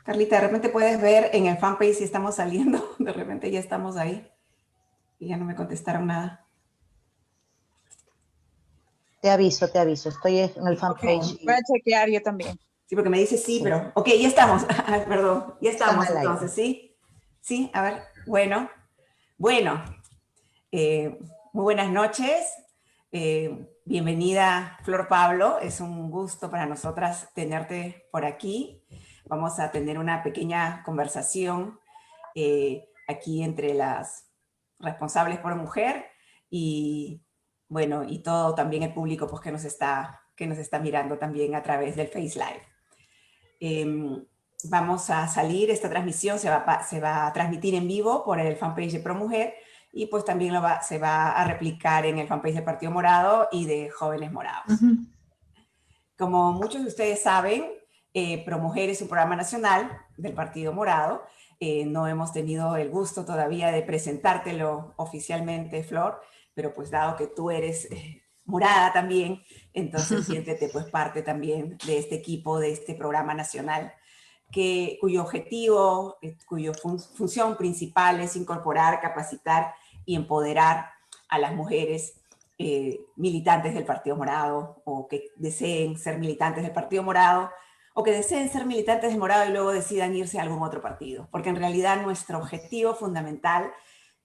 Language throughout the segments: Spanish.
Carlita, de repente puedes ver en el fanpage si estamos saliendo, de repente ya estamos ahí y ya no me contestaron nada. Te aviso, estoy en el fanpage. Voy a chequear yo también. Sí, porque me dice sí, Sí. pero... Ok, ya estamos. Perdón, ya Están estamos al aire. entonces, ¿sí? Sí, a ver, bueno, muy buenas noches. Bienvenida, Flor Pablo. Es un gusto para nosotras tenerte por aquí. Vamos a tener una pequeña conversación aquí entre las responsables por mujer y, bueno, y todo también el público pues, que nos está mirando también a través del Face Live. Vamos a salir, esta transmisión se va a transmitir en vivo por el fanpage de ProMujer y pues también se va a replicar en el fanpage del Partido Morado y de Jóvenes Morados. Como muchos de ustedes saben, ProMujer es un programa nacional del Partido Morado. No hemos tenido el gusto todavía de presentártelo oficialmente, Flor, pero pues dado que tú eres morada también, entonces siéntete pues parte también de este equipo, de este programa nacional, cuyo objetivo, cuya función principal es incorporar, capacitar y empoderar a las mujeres militantes del Partido Morado o que deseen ser militantes del Partido Morado o que deseen ser militantes del Morado y luego decidan irse a algún otro partido. Porque en realidad nuestro objetivo fundamental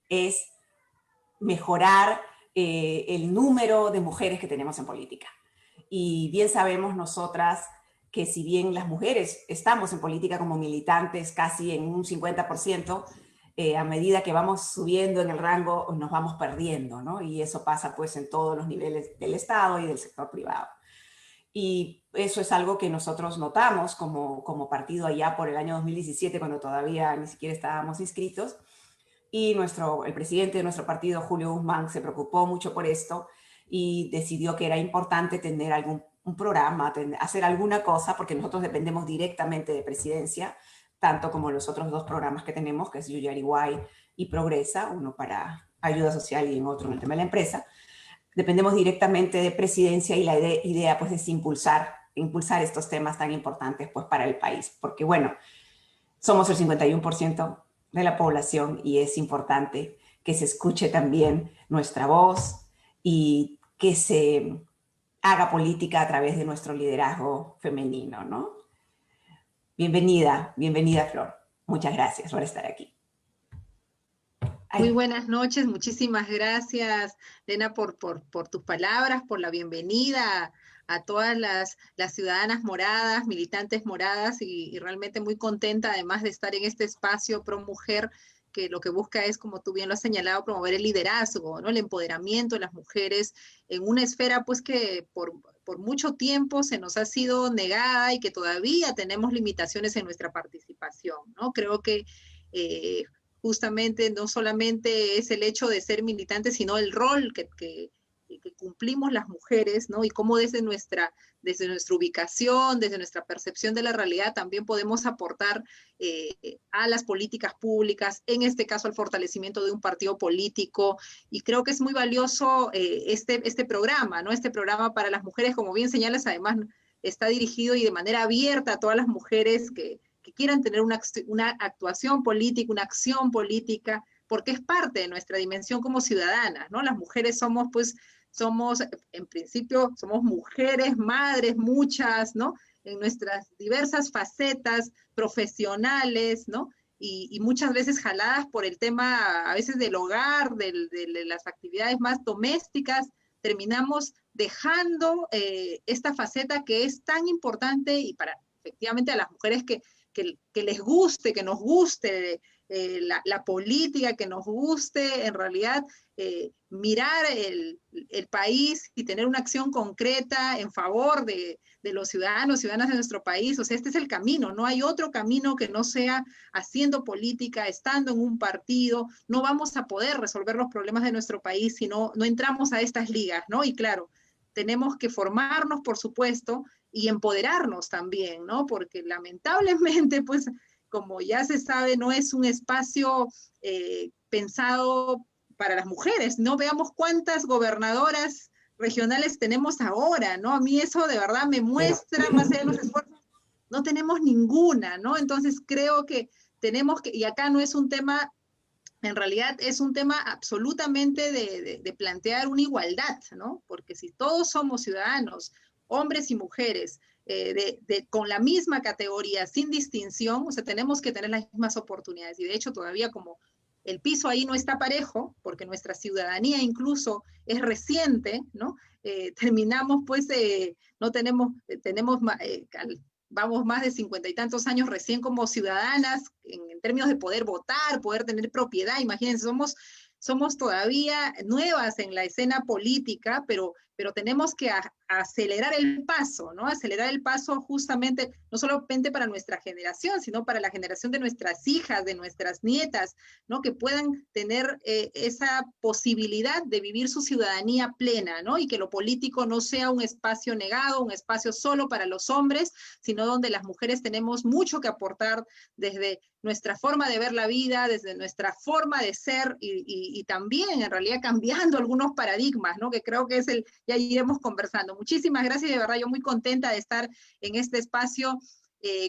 es mejorar el número de mujeres que tenemos en política. Y bien sabemos nosotras que si bien las mujeres estamos en política como militantes casi en un 50%, a medida que vamos subiendo en el rango nos vamos perdiendo, ¿no? Y eso pasa pues en todos los niveles del Estado y del sector privado. Y eso es algo que nosotros notamos como partido allá por el año 2017, cuando todavía ni siquiera estábamos inscritos. Y el presidente de nuestro partido, Julio Guzmán, se preocupó mucho por esto y decidió que era importante tener un programa, hacer alguna cosa, porque nosotros dependemos directamente de presidencia, tanto como los otros dos programas que tenemos, que es Yuyariguay y Progresa, uno para ayuda social y en otro en el tema de la empresa. Dependemos directamente de presidencia y la idea pues es impulsar estos temas tan importantes pues para el país, porque bueno, somos el 51% de la población y es importante que se escuche también nuestra voz y que se haga política a través de nuestro liderazgo femenino, ¿no? Bienvenida, Flor. Muchas gracias por estar aquí. Muy buenas noches, muchísimas gracias, Lena, por tus palabras, por la bienvenida a todas las ciudadanas moradas, militantes moradas, y realmente muy contenta además de estar en este espacio Pro Mujer, que lo que busca es, como tú bien lo has señalado, promover el liderazgo, ¿no? El empoderamiento de las mujeres en una esfera pues que por mucho tiempo se nos ha sido negada y que todavía tenemos limitaciones en nuestra participación, ¿no? Creo que justamente no solamente es el hecho de ser militante, sino el rol que cumplimos las mujeres, ¿no? Y cómo desde nuestra ubicación, desde nuestra percepción de la realidad, también podemos aportar a las políticas públicas, en este caso al fortalecimiento de un partido político, y creo que es muy valioso este programa, ¿no? Este programa para las mujeres, como bien señalas, además está dirigido y de manera abierta a todas las mujeres que quieran tener una actuación política, una acción política, porque es parte de nuestra dimensión como ciudadanas, ¿no? Las mujeres somos, en principio, somos mujeres, madres, muchas, ¿no? En nuestras diversas facetas profesionales, ¿no? Y muchas veces jaladas por el tema, a veces del hogar, de las actividades más domésticas, terminamos dejando esta faceta que es tan importante y para efectivamente a las mujeres que les guste, que nos guste la política, que nos guste en realidad mirar el país y tener una acción concreta en favor de los ciudadanos, ciudadanas de nuestro país. O sea, este es el camino, no hay otro camino que no sea haciendo política, estando en un partido. No vamos a poder resolver los problemas de nuestro país si no entramos a estas ligas, ¿no? Y claro, tenemos que formarnos, por supuesto, y empoderarnos también, ¿no? Porque lamentablemente, pues, como ya se sabe, no es un espacio pensado para las mujeres, ¿no? Veamos cuántas gobernadoras regionales tenemos ahora, ¿no? A mí eso de verdad me muestra, más allá de los esfuerzos no tenemos ninguna, ¿no? Entonces creo que tenemos que, y acá no es un tema, en realidad es un tema absolutamente de plantear una igualdad, ¿no? Porque si todos somos ciudadanos, hombres y mujeres, con la misma categoría, sin distinción, o sea, tenemos que tener las mismas oportunidades. Y de hecho, todavía como el piso ahí no está parejo, porque nuestra ciudadanía incluso es reciente, ¿no? Terminamos, pues, no tenemos, vamos más de 50 y tantos años recién como ciudadanas, en términos de poder votar, poder tener propiedad. Imagínense, somos todavía nuevas en la escena política, pero tenemos que acelerar el paso, ¿no? Acelerar el paso justamente, no solamente para nuestra generación, sino para la generación de nuestras hijas, de nuestras nietas, ¿no? Que puedan tener esa posibilidad de vivir su ciudadanía plena, ¿no? Y que lo político no sea un espacio negado, un espacio solo para los hombres, sino donde las mujeres tenemos mucho que aportar desde nuestra forma de ver la vida, desde nuestra forma de ser y también en realidad cambiando algunos paradigmas, ¿no? Que creo que es ya iremos conversando. Muchísimas gracias, de verdad, yo muy contenta de estar en este espacio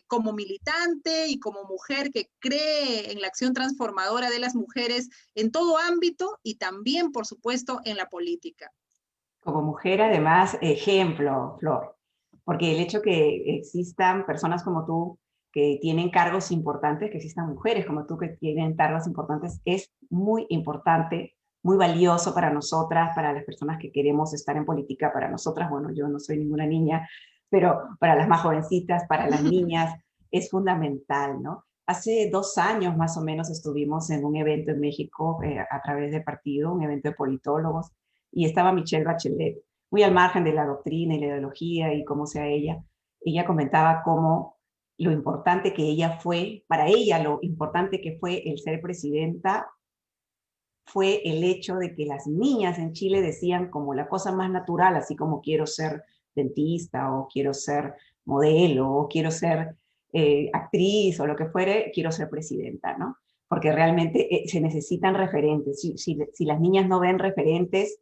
como militante y como mujer que cree en la acción transformadora de las mujeres en todo ámbito y también, por supuesto, en la política. Como mujer, además, ejemplo, Flor, porque el hecho que existan personas como tú que tienen cargos importantes, que existan mujeres como tú que tienen cargos importantes, es muy importante, muy valioso para nosotras, para las personas que queremos estar en política, para nosotras, bueno, yo no soy ninguna niña, pero para las más jovencitas, para las niñas, es fundamental, ¿no? Hace 2 años más o menos estuvimos en un evento en México a través del partido, un evento de politólogos, y estaba Michelle Bachelet, muy al margen de la doctrina y la ideología y cómo sea ella. Ella comentaba cómo lo importante que ella fue, para ella lo importante que fue el ser presidenta fue el hecho de que las niñas en Chile decían como la cosa más natural, así como quiero ser dentista o quiero ser modelo o quiero ser actriz o lo que fuere, quiero ser presidenta, ¿no? Porque realmente se necesitan referentes. Si las niñas no ven referentes,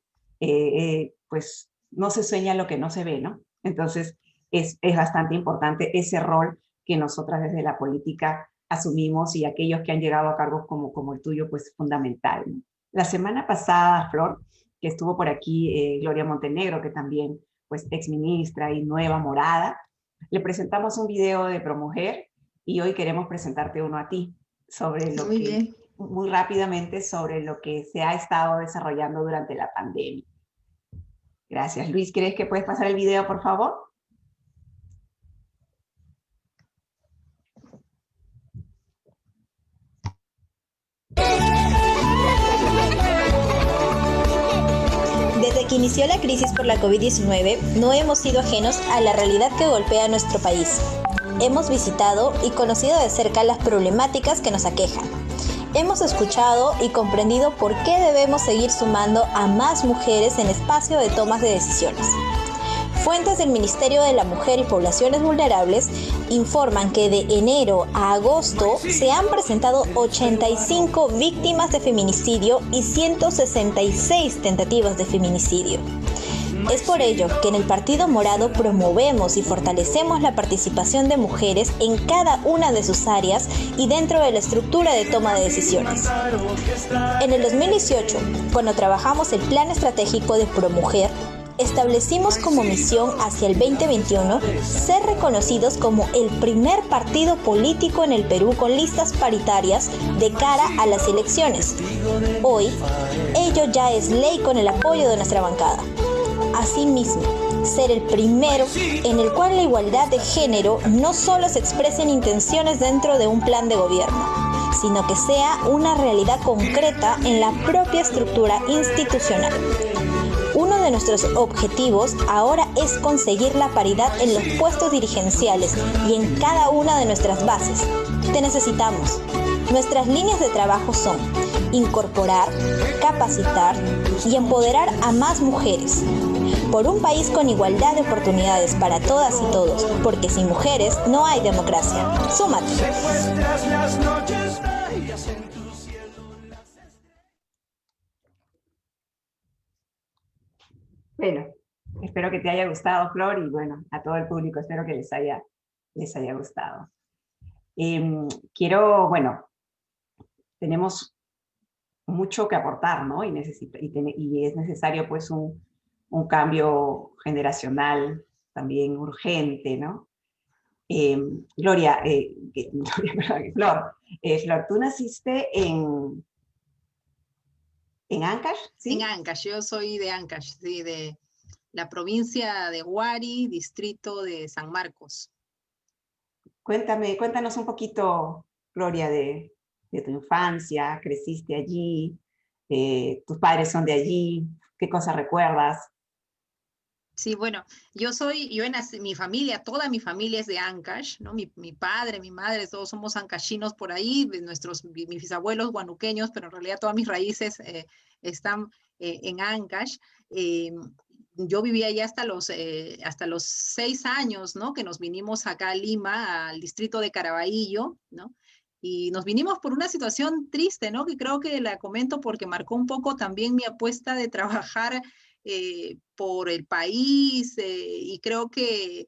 pues no se sueña lo que no se ve, ¿no? Entonces es bastante importante ese rol que nosotras desde la política asumimos y aquellos que han llegado a cargos como el tuyo, pues fundamental, ¿no? La semana pasada, Flor, que estuvo por aquí Gloria Montenegro, que también, pues, exministra y nueva morada, le presentamos un video de ProMujer y hoy queremos presentarte uno a ti sobre lo Muy que, bien. muy rápidamente, sobre lo que se ha estado desarrollando durante la pandemia. Gracias. Luis, ¿crees que puedes pasar el video, por favor? Desde que inició la crisis por la COVID-19, no hemos sido ajenos a la realidad que golpea a nuestro país. Hemos visitado y conocido de cerca las problemáticas que nos aquejan. Hemos escuchado y comprendido por qué debemos seguir sumando a más mujeres en espacio de tomas de decisiones. Fuentes del Ministerio de la Mujer y Poblaciones Vulnerables informan que de enero a agosto se han presentado 85 víctimas de feminicidio y 166 tentativas de feminicidio. Es por ello que en el Partido Morado promovemos y fortalecemos la participación de mujeres en cada una de sus áreas y dentro de la estructura de toma de decisiones. En el 2018, cuando trabajamos el Plan Estratégico de ProMujer, establecimos como misión hacia el 2021 ser reconocidos como el primer partido político en el Perú con listas paritarias de cara a las elecciones. Hoy, ello ya es ley con el apoyo de nuestra bancada. Asimismo, ser el primero en el cual la igualdad de género no solo se exprese en intenciones dentro de un plan de gobierno, sino que sea una realidad concreta en la propia estructura institucional. Uno de nuestros objetivos ahora es conseguir la paridad en los puestos dirigenciales y en cada una de nuestras bases. Te necesitamos. Nuestras líneas de trabajo son incorporar, capacitar y empoderar a más mujeres. Por un país con igualdad de oportunidades para todas y todos, porque sin mujeres no hay democracia. ¡Súmate! Bueno, espero que te haya gustado, Flor, y bueno, a todo el público espero que les haya les haya gustado. Quiero, bueno, tenemos mucho que aportar, ¿no? Y es necesario pues un cambio generacional también urgente, ¿no? Gloria, Flor, Flor, tú naciste en Ancash, ¿sí? En Ancash, yo soy de Ancash, sí, de la provincia de Huari, distrito de San Marcos. Cuéntanos un poquito, Gloria, de tu infancia, creciste allí, tus padres son de allí, ¿qué cosas recuerdas? Sí, bueno, mi familia, toda mi familia es de Ancash, ¿no? Mi padre, mi madre, todos somos ancashinos por ahí, mis bisabuelos guanuqueños, pero en realidad todas mis raíces están en Ancash. Yo vivía allá hasta los 6 años, ¿no? Que nos vinimos acá a Lima, al distrito de Caraballo, ¿no? Y nos vinimos por una situación triste, ¿no? Que creo que la comento porque marcó un poco también mi apuesta de trabajar por el país y creo que,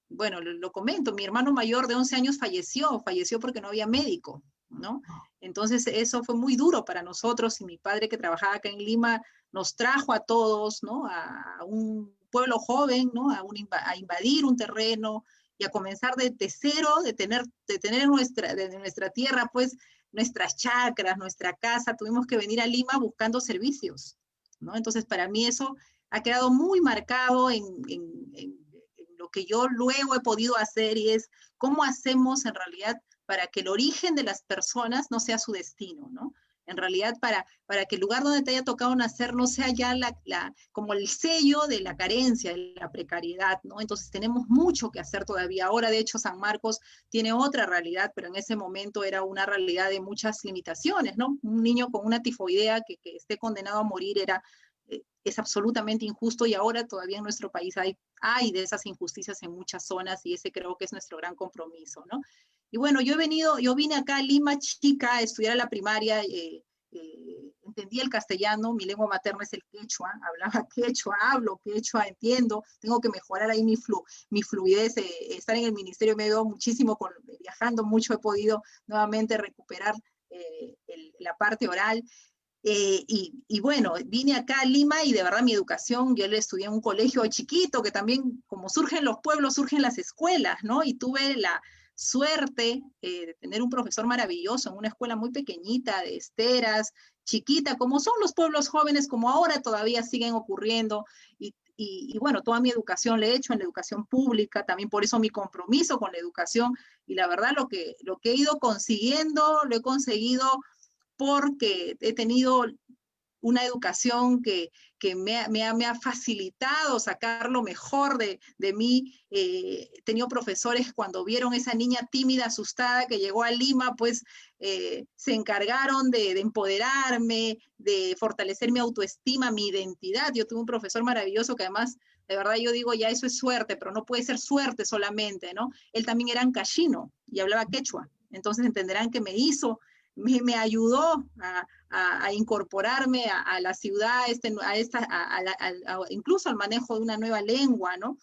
bueno, lo comento, mi hermano mayor de 11 años falleció porque no había médico, ¿no? Entonces eso fue muy duro para nosotros y mi padre que trabajaba acá en Lima nos trajo a todos, ¿no? A un pueblo joven, ¿no? A invadir un terreno y a comenzar de cero, de tener de nuestra tierra, pues, nuestras chacras, nuestra casa, tuvimos que venir a Lima buscando servicios, ¿no? Entonces, para mí eso ha quedado muy marcado en lo que yo luego he podido hacer y es cómo hacemos en realidad para que el origen de las personas no sea su destino, ¿no? En realidad, para que el lugar donde te haya tocado nacer no sea ya como el sello de la carencia, de la precariedad, ¿no? Entonces tenemos mucho que hacer todavía. Ahora, de hecho, San Marcos tiene otra realidad, pero en ese momento era una realidad de muchas limitaciones, ¿no? Un niño con una tifoidea que esté condenado a morir es absolutamente injusto y ahora todavía en nuestro país hay de esas injusticias en muchas zonas y ese creo que es nuestro gran compromiso, ¿no? Y bueno, yo vine acá a Lima chica a estudiar a la primaria, entendía el castellano, mi lengua materna es el quechua, hablaba quechua, hablo quechua, entiendo, tengo que mejorar ahí mi fluidez, estar en el ministerio me ha ayudado muchísimo, viajando mucho he podido nuevamente recuperar la parte oral. Y bueno, vine acá a Lima y de verdad mi educación, yo le estudié en un colegio chiquito, que también como surgen los pueblos, surgen las escuelas, ¿no? Y tuve la suerte de tener un profesor maravilloso en una escuela muy pequeñita, de esteras, chiquita, como son los pueblos jóvenes, como ahora todavía siguen ocurriendo. Y bueno, toda mi educación le he hecho en la educación pública, también por eso mi compromiso con la educación. Y la verdad, lo que he ido consiguiendo, lo he conseguido porque he tenido una educación que me ha facilitado sacar lo mejor de mí. He tenido profesores cuando vieron esa niña tímida, asustada que llegó a Lima, pues se encargaron de empoderarme, de fortalecer mi autoestima, mi identidad. Yo tuve un profesor maravilloso que además, de verdad yo digo, ya eso es suerte, pero no puede ser suerte solamente, ¿no? Él también era ancashino y hablaba quechua. Entonces entenderán que me ayudó a incorporarme a la ciudad, incluso al manejo de una nueva lengua, ¿no?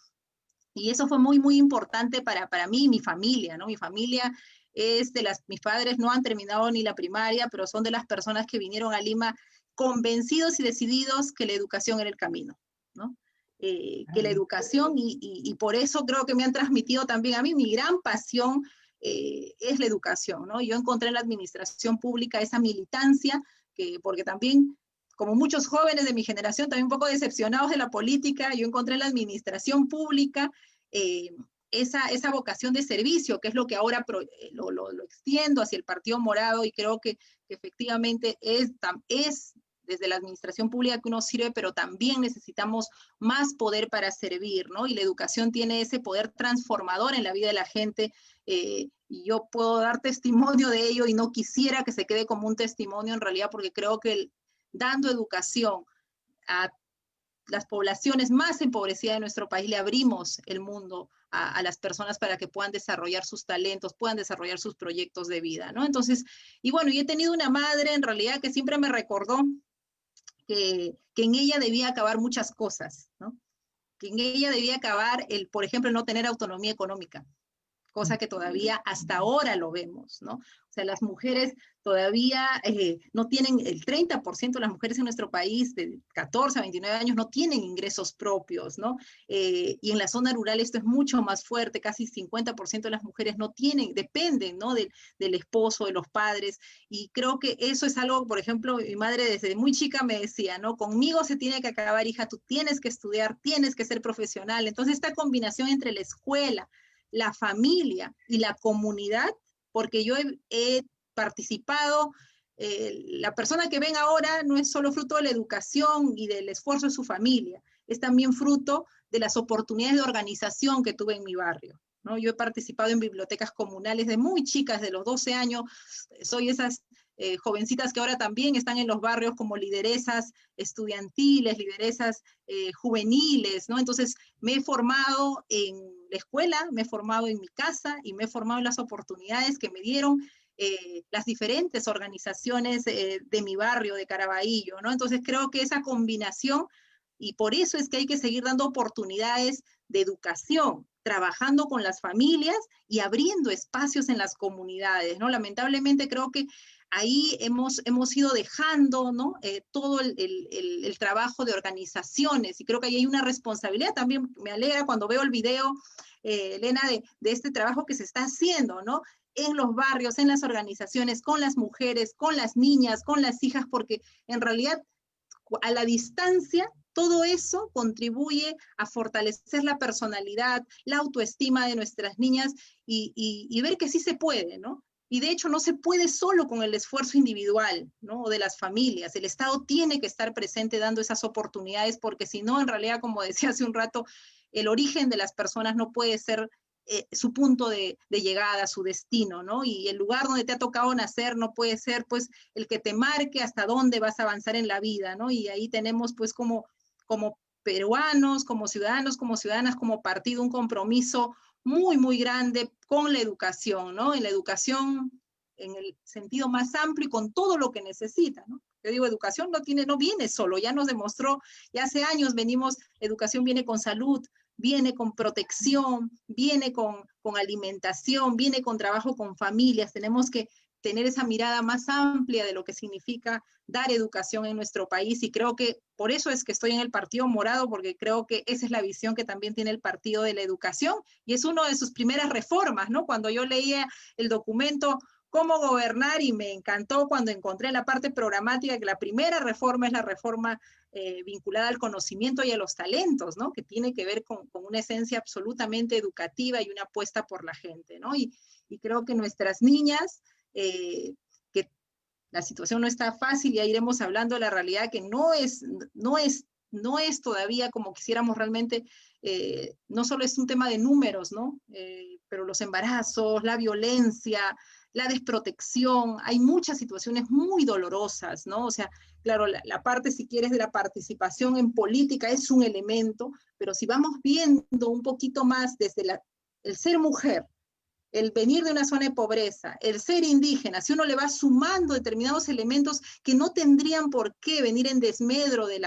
Y eso fue muy, muy importante para mí y mi familia, ¿no? Mi familia es mis padres no han terminado ni la primaria, pero son de las personas que vinieron a Lima convencidos y decididos que la educación era el camino, ¿no? Que la educación, y por eso creo que me han transmitido también a mí mi gran pasión es la educación, ¿no? Yo encontré en la administración pública esa militancia, porque también, como muchos jóvenes de mi generación, también un poco decepcionados de la política, yo encontré en la administración pública esa vocación de servicio, que es lo que ahora lo extiendo hacia el Partido Morado, y creo que efectivamente es desde la administración pública que uno sirve, pero también necesitamos más poder para servir, ¿no? Y la educación tiene ese poder transformador en la vida de la gente, y yo puedo dar testimonio de ello y no quisiera que se quede como un testimonio en realidad, porque creo que dando educación a las poblaciones más empobrecidas de nuestro país, le abrimos el mundo a las personas para que puedan desarrollar sus talentos, puedan desarrollar sus proyectos de vida, ¿no? Entonces, y bueno, yo he tenido una madre en realidad que siempre me recordó que en ella debía acabar muchas cosas, ¿no? Que en ella debía acabar por ejemplo, no tener autonomía económica, cosa que todavía hasta ahora lo vemos, ¿no? O sea, las mujeres todavía no tienen, el 30% de las mujeres en nuestro país de 14 a 29 años no tienen ingresos propios, ¿no? Y en la zona rural esto es mucho más fuerte, casi 50% de las mujeres no tienen, dependen, ¿no? Del esposo, de los padres, y creo que eso es algo, por ejemplo, mi madre desde muy chica me decía, ¿no? Conmigo se tiene que acabar, hija, tú tienes que estudiar, tienes que ser profesional. Entonces esta combinación entre la escuela, la familia y la comunidad, porque yo he participado, la persona que ven ahora no es solo fruto de la educación y del esfuerzo de su familia, es también fruto de las oportunidades de organización que tuve en mi barrio, ¿no? Yo he participado en bibliotecas comunales de muy chicas, de los 12 años, soy esas jovencitas que ahora también están en los barrios como lideresas estudiantiles, lideresas juveniles, ¿no? Entonces me he formado en la escuela, me he formado en mi casa y me he formado en las oportunidades que me dieron las diferentes organizaciones de mi barrio, de Caraballo, ¿no? Entonces creo que esa combinación, y por eso es que hay que seguir dando oportunidades de educación, trabajando con las familias y abriendo espacios en las comunidades, ¿no? Lamentablemente creo que ahí hemos ido dejando, ¿no? Todo el trabajo de organizaciones, y creo que ahí hay una responsabilidad. También me alegra cuando veo el video, Elena, de este trabajo que se está haciendo, ¿no? En los barrios, en las organizaciones, con las mujeres, con las niñas, con las hijas, porque en realidad a la distancia todo eso contribuye a fortalecer la personalidad, la autoestima de nuestras niñas y ver que sí se puede, ¿no? Y de hecho no se puede solo con el esfuerzo individual, ¿no? O de las familias. El Estado tiene que estar presente dando esas oportunidades, porque si no, en realidad, como decía hace un rato, el origen de las personas no puede ser su punto de llegada, su destino, ¿no? Y el lugar donde te ha tocado nacer no puede ser, pues, el que te marque hasta dónde vas a avanzar en la vida, ¿no? Y ahí tenemos, pues, como peruanos, como ciudadanos, como ciudadanas, como partido, un compromiso muy, muy grande con la educación, ¿no? En la educación en el sentido más amplio y con todo lo que necesita, ¿no? Yo digo, educación no viene solo, ya nos demostró, ya hace años venimos, educación viene con salud, viene con protección, viene con alimentación, viene con trabajo con familias. Tenemos que tener esa mirada más amplia de lo que significa dar educación en nuestro país, y creo que por eso es que estoy en el Partido Morado, porque creo que esa es la visión que también tiene el Partido de la Educación, y es una de sus primeras reformas, ¿no? Cuando yo leía el documento Cómo gobernar, y me encantó cuando encontré en la parte programática que la primera reforma es la reforma vinculada al conocimiento y a los talentos, ¿no? Que tiene que ver con una esencia absolutamente educativa y una apuesta por la gente, ¿no? Y creo que nuestras niñas, que la situación no está fácil, ya iremos hablando de la realidad que no es todavía como quisiéramos realmente, no solo es un tema de números, ¿no? Pero los embarazos, la violencia, la desprotección, hay muchas situaciones muy dolorosas, ¿no? O sea, claro, la parte, si quieres, de la participación en política es un elemento, pero si vamos viendo un poquito más desde el ser mujer, el venir de una zona de pobreza, el ser indígena, si uno le va sumando determinados elementos que no tendrían por qué venir en desmedro de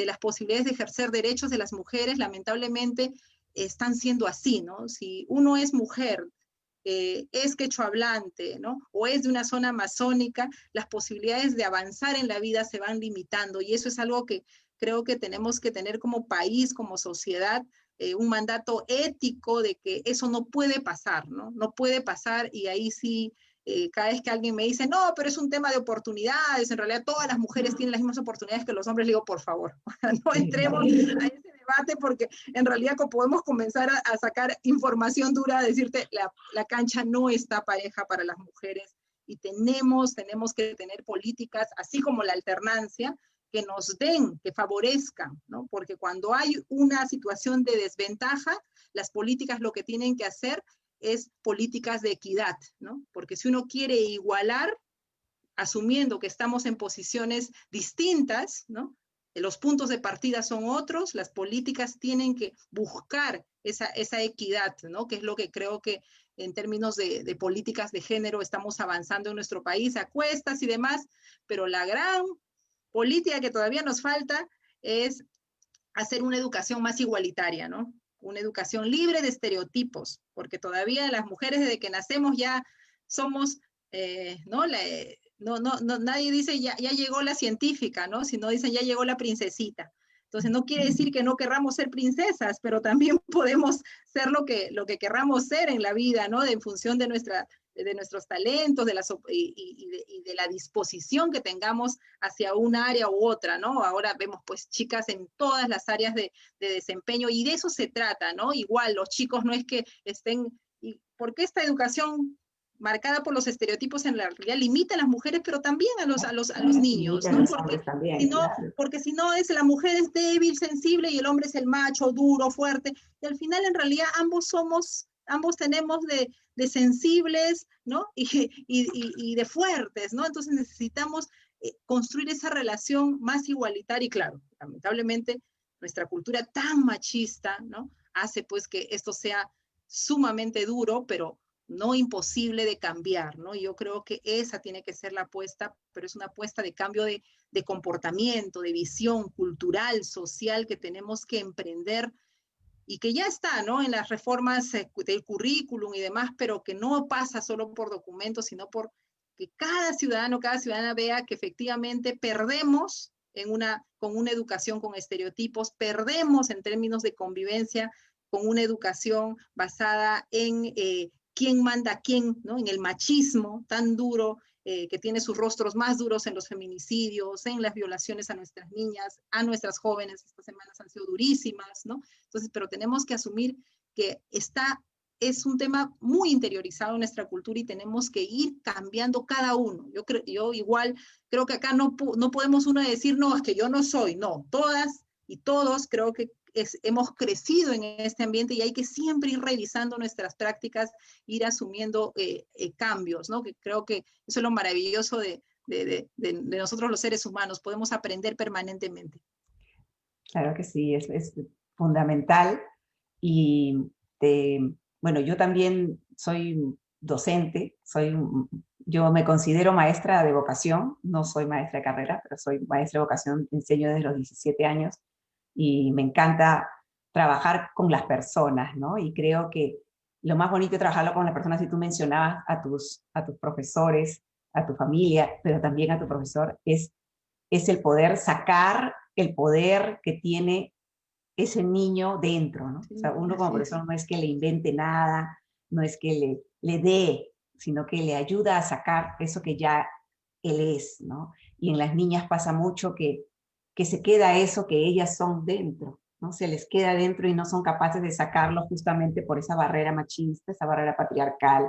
las posibilidades de ejercer derechos de las mujeres, lamentablemente están siendo así, ¿no? Si uno es mujer, es quechohablante, ¿no? O es de una zona amazónica, las posibilidades de avanzar en la vida se van limitando, y eso es algo que creo que tenemos que tener como país, como sociedad, un mandato ético de que eso no puede pasar, ¿no? No puede pasar, y ahí sí, cada vez que alguien me dice, no, pero es un tema de oportunidades, en realidad todas las mujeres tienen las mismas oportunidades que los hombres, le digo, por favor, no entremos a ese debate, porque en realidad podemos comenzar a sacar información dura, a decirte, la cancha no está pareja para las mujeres, y tenemos que tener políticas, así como la alternancia, que nos den, que favorezcan, ¿no? Porque cuando hay una situación de desventaja, las políticas lo que tienen que hacer es políticas de equidad, ¿no? Porque si uno quiere igualar, asumiendo que estamos en posiciones distintas, ¿no? Los puntos de partida son otros, las políticas tienen que buscar esa equidad, ¿no? Que es lo que creo que en términos de políticas de género estamos avanzando en nuestro país, a cuestas y demás, pero la gran política que todavía nos falta es hacer una educación más igualitaria, ¿no? una educación libre de estereotipos, porque todavía las mujeres desde que nacemos ya somos, ¿no? Nadie dice ya llegó la científica, ¿no? Sino dicen ya llegó la princesita. Entonces no quiere decir que no querramos ser princesas, pero también podemos ser lo que querramos ser en la vida, ¿no? En función de nuestros talentos y de la disposición que tengamos hacia un área u otra, ¿no? Ahora vemos pues chicas en todas las áreas de desempeño y de eso se trata, ¿no? Igual los chicos no es que estén, porque esta educación marcada por los estereotipos en la realidad limita a las mujeres, pero también a los niños, ¿no? Porque si no la mujer es débil, sensible y el hombre es el macho, duro, fuerte, y al final en realidad ambos tenemos de sensibles, ¿no? Y de fuertes, ¿no? Entonces necesitamos construir esa relación más igualitaria y claro, lamentablemente nuestra cultura tan machista, ¿no? Hace pues que esto sea sumamente duro, pero no imposible de cambiar, ¿no? Yo creo que esa tiene que ser la apuesta, pero es una apuesta de cambio de comportamiento, de visión cultural, social que tenemos que emprender y que ya está, ¿no? En las reformas del currículum y demás, pero que no pasa solo por documentos, sino por que cada ciudadano, cada ciudadana vea que efectivamente perdemos con una educación con estereotipos, perdemos en términos de convivencia con una educación basada en quién manda a quién, ¿no? En el machismo tan duro, que tiene sus rostros más duros en los feminicidios, en las violaciones a nuestras niñas, a nuestras jóvenes. Estas semanas han sido durísimas, ¿no? Entonces, pero tenemos que asumir que es un tema muy interiorizado en nuestra cultura y tenemos que ir cambiando cada uno. Yo igual creo que acá no podemos uno decir, no, es que yo no soy, no, todas y todos creo que hemos crecido en este ambiente y hay que siempre ir revisando nuestras prácticas, ir asumiendo cambios, ¿no? Que creo que eso es lo maravilloso de nosotros los seres humanos, podemos aprender permanentemente. Claro que sí, es fundamental y bueno, yo también soy docente, yo me considero maestra de vocación, no soy maestra de carrera, pero soy maestra de vocación, enseño desde los 17 años y me encanta trabajar con las personas, ¿no? Y creo que lo más bonito de trabajarlo con las personas, si tú mencionabas a tus profesores, a tu familia, pero también a tu profesor, es el poder sacar el poder que tiene ese niño dentro, ¿no? O sea, uno como profesor no es que le invente nada, no es que le dé, sino que le ayuda a sacar eso que ya él es, ¿no? Y en las niñas pasa mucho que se queda eso que ellas son dentro, ¿no? Se les queda dentro y no son capaces de sacarlo justamente por esa barrera machista, esa barrera patriarcal,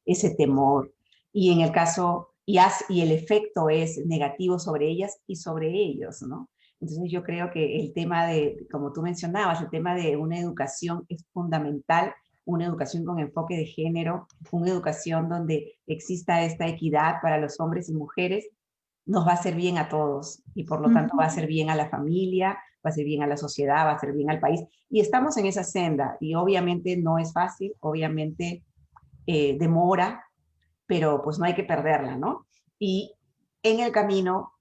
ese temor. Y en el caso, y el efecto es negativo sobre ellas y sobre ellos, ¿no? Entonces yo creo que el tema como tú mencionabas, el tema de una educación es fundamental, una educación con enfoque de género, una educación donde exista esta equidad para los hombres y mujeres, nos va a hacer bien a todos y por lo tanto va a hacer bien a la familia, va a hacer bien a la sociedad, va a hacer bien al país. Y estamos en esa senda y obviamente no es fácil, obviamente demora, pero pues no hay que perderla, ¿no? Y en el camino,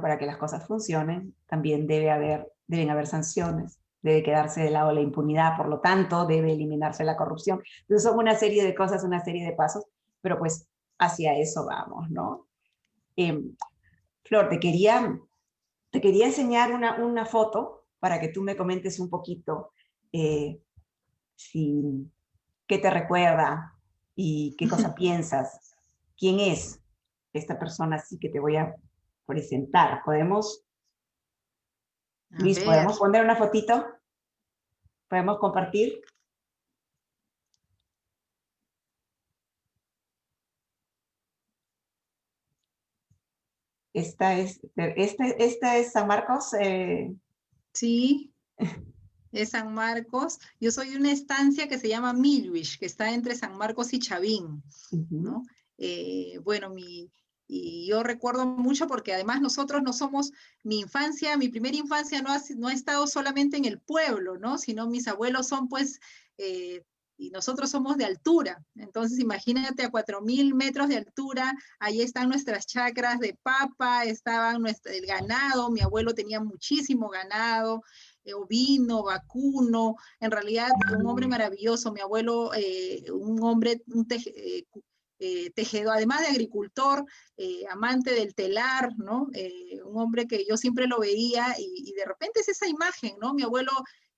para que las cosas funcionen, también deben haber sanciones, debe quedarse de lado la impunidad, por lo tanto, debe eliminarse la corrupción. Entonces son una serie de cosas, una serie de pasos, pero pues hacia eso vamos, ¿no? Flor, te quería enseñar una foto para que tú me comentes un poquito qué te recuerda y qué cosa piensas. ¿Quién es esta persona así que te voy a presentar? Luis, ¿podemos poner una fotito? ¿Podemos compartir? Esta es San Marcos. Sí, es San Marcos. Yo soy de una estancia que se llama Milwish, que está entre San Marcos y Chavín, ¿no? Bueno, y yo recuerdo mucho porque además nosotros no somos, mi primera infancia no ha estado solamente en el pueblo, ¿no? Sino mis abuelos son pues, y nosotros somos de altura. Entonces imagínate a 4.000 metros de altura, ahí están nuestras chacras de papa, estaban el ganado, mi abuelo tenía muchísimo ganado, ovino, vacuno, en realidad un hombre maravilloso, mi abuelo, un hombre, tejedor, además de agricultor, amante del telar, ¿no? Un hombre que yo siempre lo veía y de repente es esa imagen, ¿no? Mi abuelo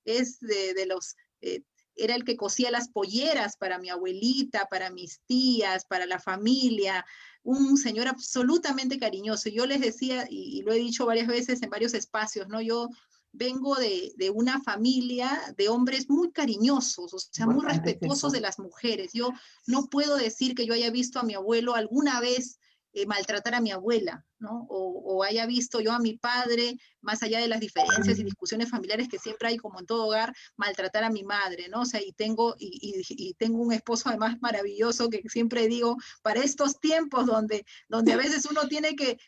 es de los... era el que cosía las polleras para mi abuelita, para mis tías, para la familia, un señor absolutamente cariñoso. Yo les decía, y lo he dicho varias veces en varios espacios, ¿no? Yo vengo de una familia de hombres muy cariñosos, o sea, muy respetuosos de las mujeres. Yo no puedo decir que yo haya visto a mi abuelo alguna vez maltratar a mi abuela, ¿no? O haya visto yo a mi padre, más allá de las diferencias y discusiones familiares que siempre hay como en todo hogar, maltratar a mi madre, ¿no? O sea, y tengo un esposo además maravilloso que siempre digo, para estos tiempos donde a veces uno tiene que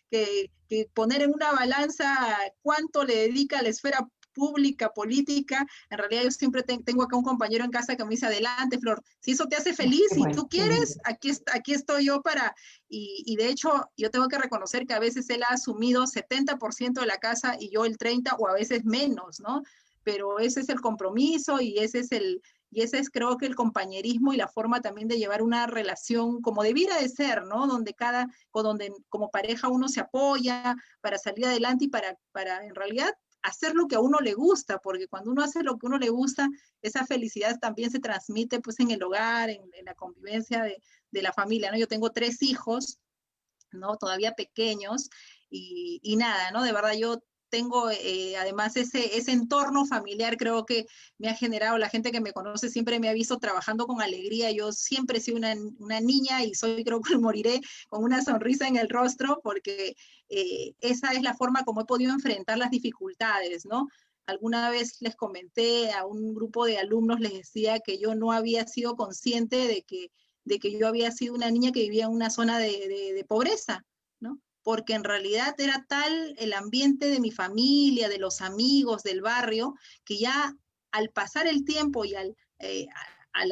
poner en una balanza cuánto le dedica a la esfera pública, política, en realidad yo siempre tengo acá un compañero en casa que me dice, adelante, Flor, si eso te hace feliz, si tú quieres, aquí estoy yo para, y de hecho yo tengo que reconocer que a veces él ha asumido 70% de la casa y yo el 30% o a veces menos, ¿no? Pero ese es el compromiso y ese es creo que el compañerismo y la forma también de llevar una relación como debiera de ser, ¿no? Donde como pareja uno se apoya para salir adelante y para en realidad hacer lo que a uno le gusta, porque cuando uno hace lo que a uno le gusta, esa felicidad también se transmite pues en el hogar, en la convivencia de la familia, ¿no? Yo tengo 3 hijos, ¿no? Todavía pequeños, y nada, ¿no? De verdad yo tengo además ese entorno familiar, creo que me ha generado, la gente que me conoce siempre me ha visto trabajando con alegría, yo siempre he sido una niña y creo que moriré con una sonrisa en el rostro, porque esa es la forma como he podido enfrentar las dificultades, ¿no? Alguna vez les comenté a un grupo de alumnos, les decía que yo no había sido consciente de que yo había sido una niña que vivía en una zona de pobreza, ¿no? Porque en realidad era tal el ambiente de mi familia, de los amigos, del barrio, que ya al pasar el tiempo y al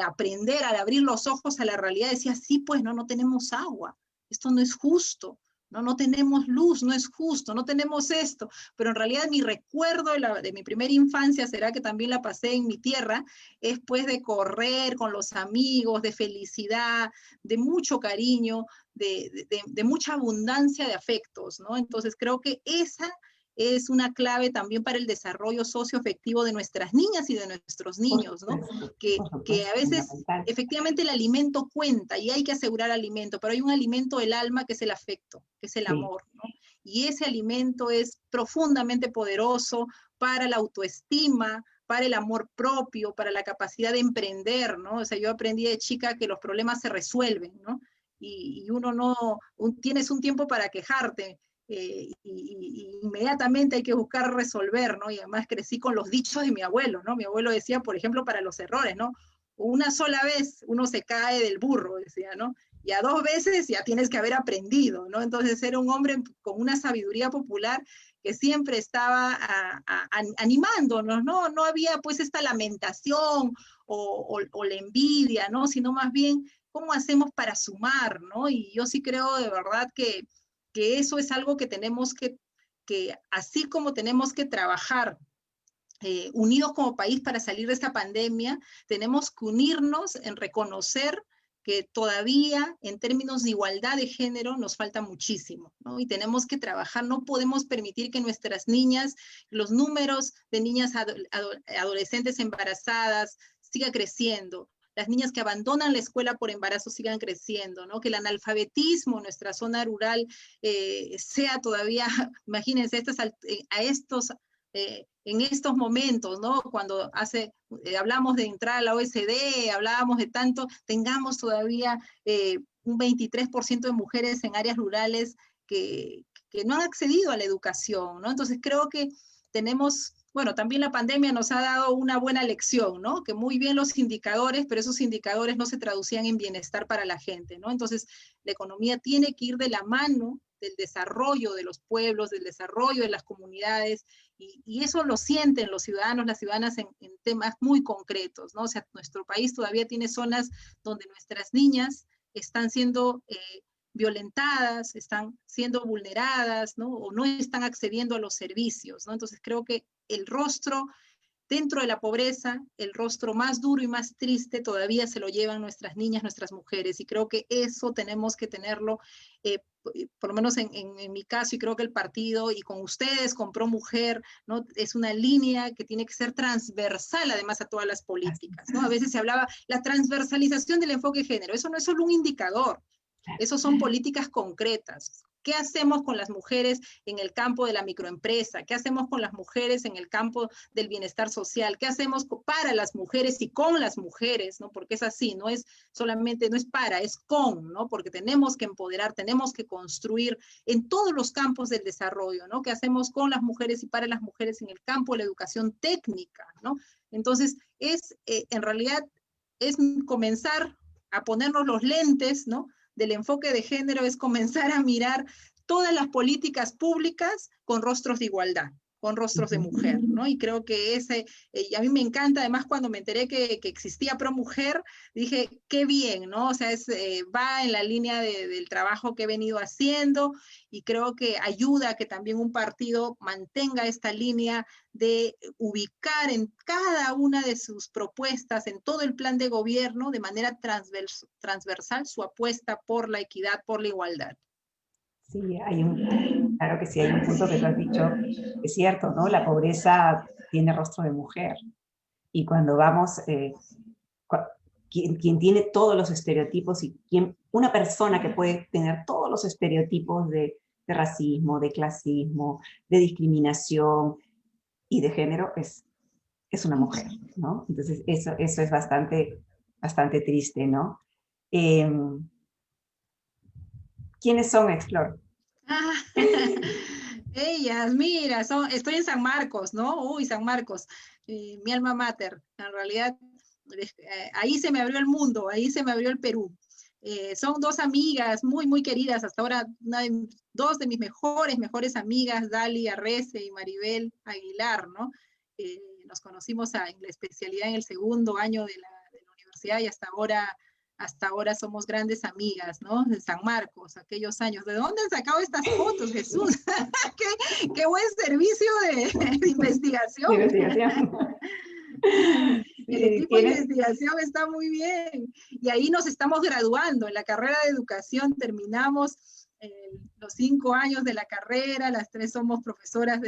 aprender, al abrir los ojos a la realidad, decía, sí, pues no tenemos agua, esto no es justo, no tenemos luz, no es justo, no tenemos esto, pero en realidad mi recuerdo de mi primera infancia, será que también la pasé en mi tierra, es pues de correr con los amigos, de felicidad, de mucho cariño, de mucha abundancia de afectos, ¿no? Entonces creo que esa es una clave también para el desarrollo socioafectivo de nuestras niñas y de nuestros niños, ¿no? Que a veces efectivamente el alimento cuenta y hay que asegurar alimento, pero hay un alimento del alma que es el afecto, que es el amor, ¿no? Y ese alimento es profundamente poderoso para la autoestima, para el amor propio, para la capacidad de emprender, ¿no? O sea, yo aprendí de chica que los problemas se resuelven, ¿no? Y tienes un tiempo para quejarte, y inmediatamente hay que buscar resolver, ¿no? Y además crecí con los dichos de mi abuelo, ¿no? Mi abuelo decía, por ejemplo, para los errores, ¿no? Una sola vez uno se cae del burro, decía, ¿no? Y a 2 veces ya tienes que haber aprendido, ¿no? Entonces era un hombre con una sabiduría popular que siempre estaba animándonos, ¿no? No había pues esta lamentación o la envidia, ¿no? Sino más bien, ¿cómo hacemos para sumar, ¿no? Y yo sí creo de verdad que eso es algo que tenemos que así como tenemos que trabajar unidos como país para salir de esta pandemia, tenemos que unirnos en reconocer que todavía en términos de igualdad de género nos falta muchísimo, ¿no? Y tenemos que trabajar, no podemos permitir que nuestras niñas, los números de niñas adolescentes embarazadas siga creciendo, las niñas que abandonan la escuela por embarazo sigan creciendo, ¿no? Que el analfabetismo en nuestra zona rural sea todavía, imagínense, en estos momentos, ¿no? Cuando hablamos de entrar a la OECD, hablábamos de tanto, tengamos todavía un 23% de mujeres en áreas rurales que no han accedido a la educación, ¿no? Entonces creo que tenemos, bueno, también la pandemia nos ha dado una buena lección, ¿no? Que muy bien los indicadores, pero esos indicadores no se traducían en bienestar para la gente, ¿no? Entonces la economía tiene que ir de la mano del desarrollo de los pueblos, del desarrollo de las comunidades, y eso lo sienten los ciudadanos, las ciudadanas en temas muy concretos, ¿no? O sea, nuestro país todavía tiene zonas donde nuestras niñas están siendo violentadas, están siendo vulneradas, ¿no? O no están accediendo a los servicios, ¿no? Entonces creo que el rostro dentro de la pobreza, el rostro más duro y más triste todavía se lo llevan nuestras niñas, nuestras mujeres, y creo que eso tenemos que tenerlo, por lo menos en mi caso, y creo que el partido, y con ustedes, con ProMujer, ¿no? Es una línea que tiene que ser transversal, además, a todas las políticas, ¿no? A veces se hablaba la transversalización del enfoque de género, eso no es solo un indicador, eso son políticas concretas. ¿Qué hacemos con las mujeres en el campo de la microempresa? ¿Qué hacemos con las mujeres en el campo del bienestar social? ¿Qué hacemos para las mujeres y con las mujeres? ¿No? Porque es así, no es solamente, no es para, es con, ¿no? Porque tenemos que empoderar, tenemos que construir en todos los campos del desarrollo, ¿no? ¿Qué hacemos con las mujeres y para las mujeres en el campo de la educación técnica, ¿no? Entonces, en realidad, es comenzar a ponernos los lentes, ¿no? Del enfoque de género, es comenzar a mirar todas las políticas públicas con rostros de igualdad, con rostros de mujer, ¿no? Y creo que y a mí me encanta, además cuando me enteré que existía ProMujer, dije, qué bien, ¿no? O sea, va en la línea del trabajo que he venido haciendo, y creo que ayuda a que también un partido mantenga esta línea de ubicar en cada una de sus propuestas, en todo el plan de gobierno, de manera transversal, su apuesta por la equidad, por la igualdad. Sí, claro que sí, hay un punto que tú has dicho, es cierto, ¿no? La pobreza tiene rostro de mujer. Y cuando vamos, quien tiene todos los estereotipos y una persona que puede tener todos los estereotipos de racismo, de clasismo, de discriminación y de género es una mujer, ¿no? Entonces eso es bastante triste, ¿no? ¿Quiénes son Explore? Ellas, mira, estoy en San Marcos, ¿no? Uy, San Marcos, mi alma mater. En realidad, ahí se me abrió el mundo, ahí se me abrió el Perú. Son dos amigas muy, muy queridas, hasta ahora dos de mis mejores amigas, Dali Arrece y Maribel Aguilar, ¿no? Nos conocimos en la especialidad en el segundo año de la universidad, y hasta ahora somos grandes amigas, ¿no? De San Marcos, aquellos años. ¿De dónde han sacado estas fotos, Jesús? qué buen servicio de investigación. El equipo de investigación está muy bien. Y ahí nos estamos graduando. En la carrera de educación terminamos los 5 años de la carrera. Las 3 somos profesoras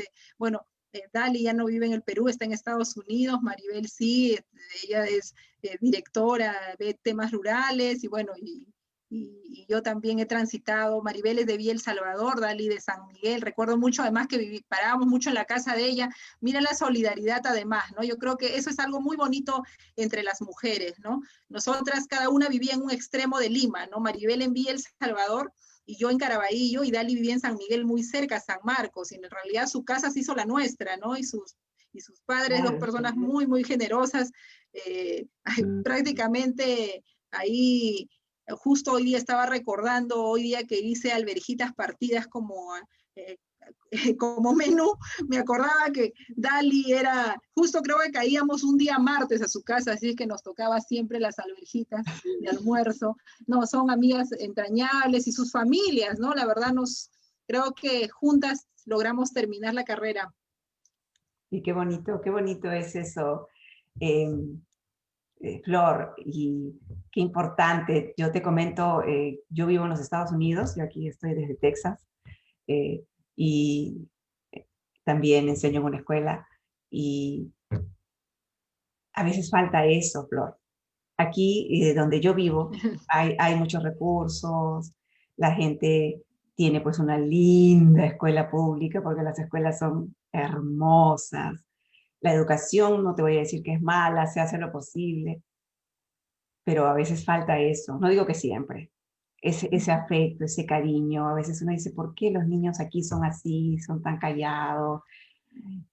Dali ya no vive en el Perú, está en Estados Unidos. Maribel sí, ella es directora de temas rurales, y yo también he transitado. Maribel es de Villa El Salvador, Dali de San Miguel. Recuerdo mucho, además, que parábamos mucho en la casa de ella. Mira la solidaridad, además, ¿no? Yo creo que eso es algo muy bonito entre las mujeres, ¿no? Nosotras, cada una vivía en un extremo de Lima, ¿no? Maribel en Villa El Salvador, y yo en Caraballo, y Dali vivía en San Miguel, muy cerca, San Marcos, y en realidad su casa se hizo la nuestra, ¿no? Y sus padres, claro, 2 personas muy, muy generosas, prácticamente ahí, justo hoy día estaba recordando, hoy día que hice alberjitas partidas como menú, me acordaba que Dali justo creo que caíamos un día martes a su casa, así es que nos tocaba siempre las alberjitas de almuerzo. No, son amigas entrañables, y sus familias, ¿no? La verdad, creo que juntas logramos terminar la carrera. Y qué bonito es eso, Flor, y qué importante. Yo te comento, yo vivo en los Estados Unidos, yo aquí estoy desde Texas, y también enseño en una escuela, y a veces falta eso, Flor. Aquí, donde yo vivo, hay muchos recursos, la gente tiene pues una linda escuela pública, porque las escuelas son hermosas. La educación, no te voy a decir que es mala, se hace lo posible, pero a veces falta eso. No digo que siempre. Ese afecto, ese cariño. A veces uno dice, ¿por qué los niños aquí son así, son tan callados?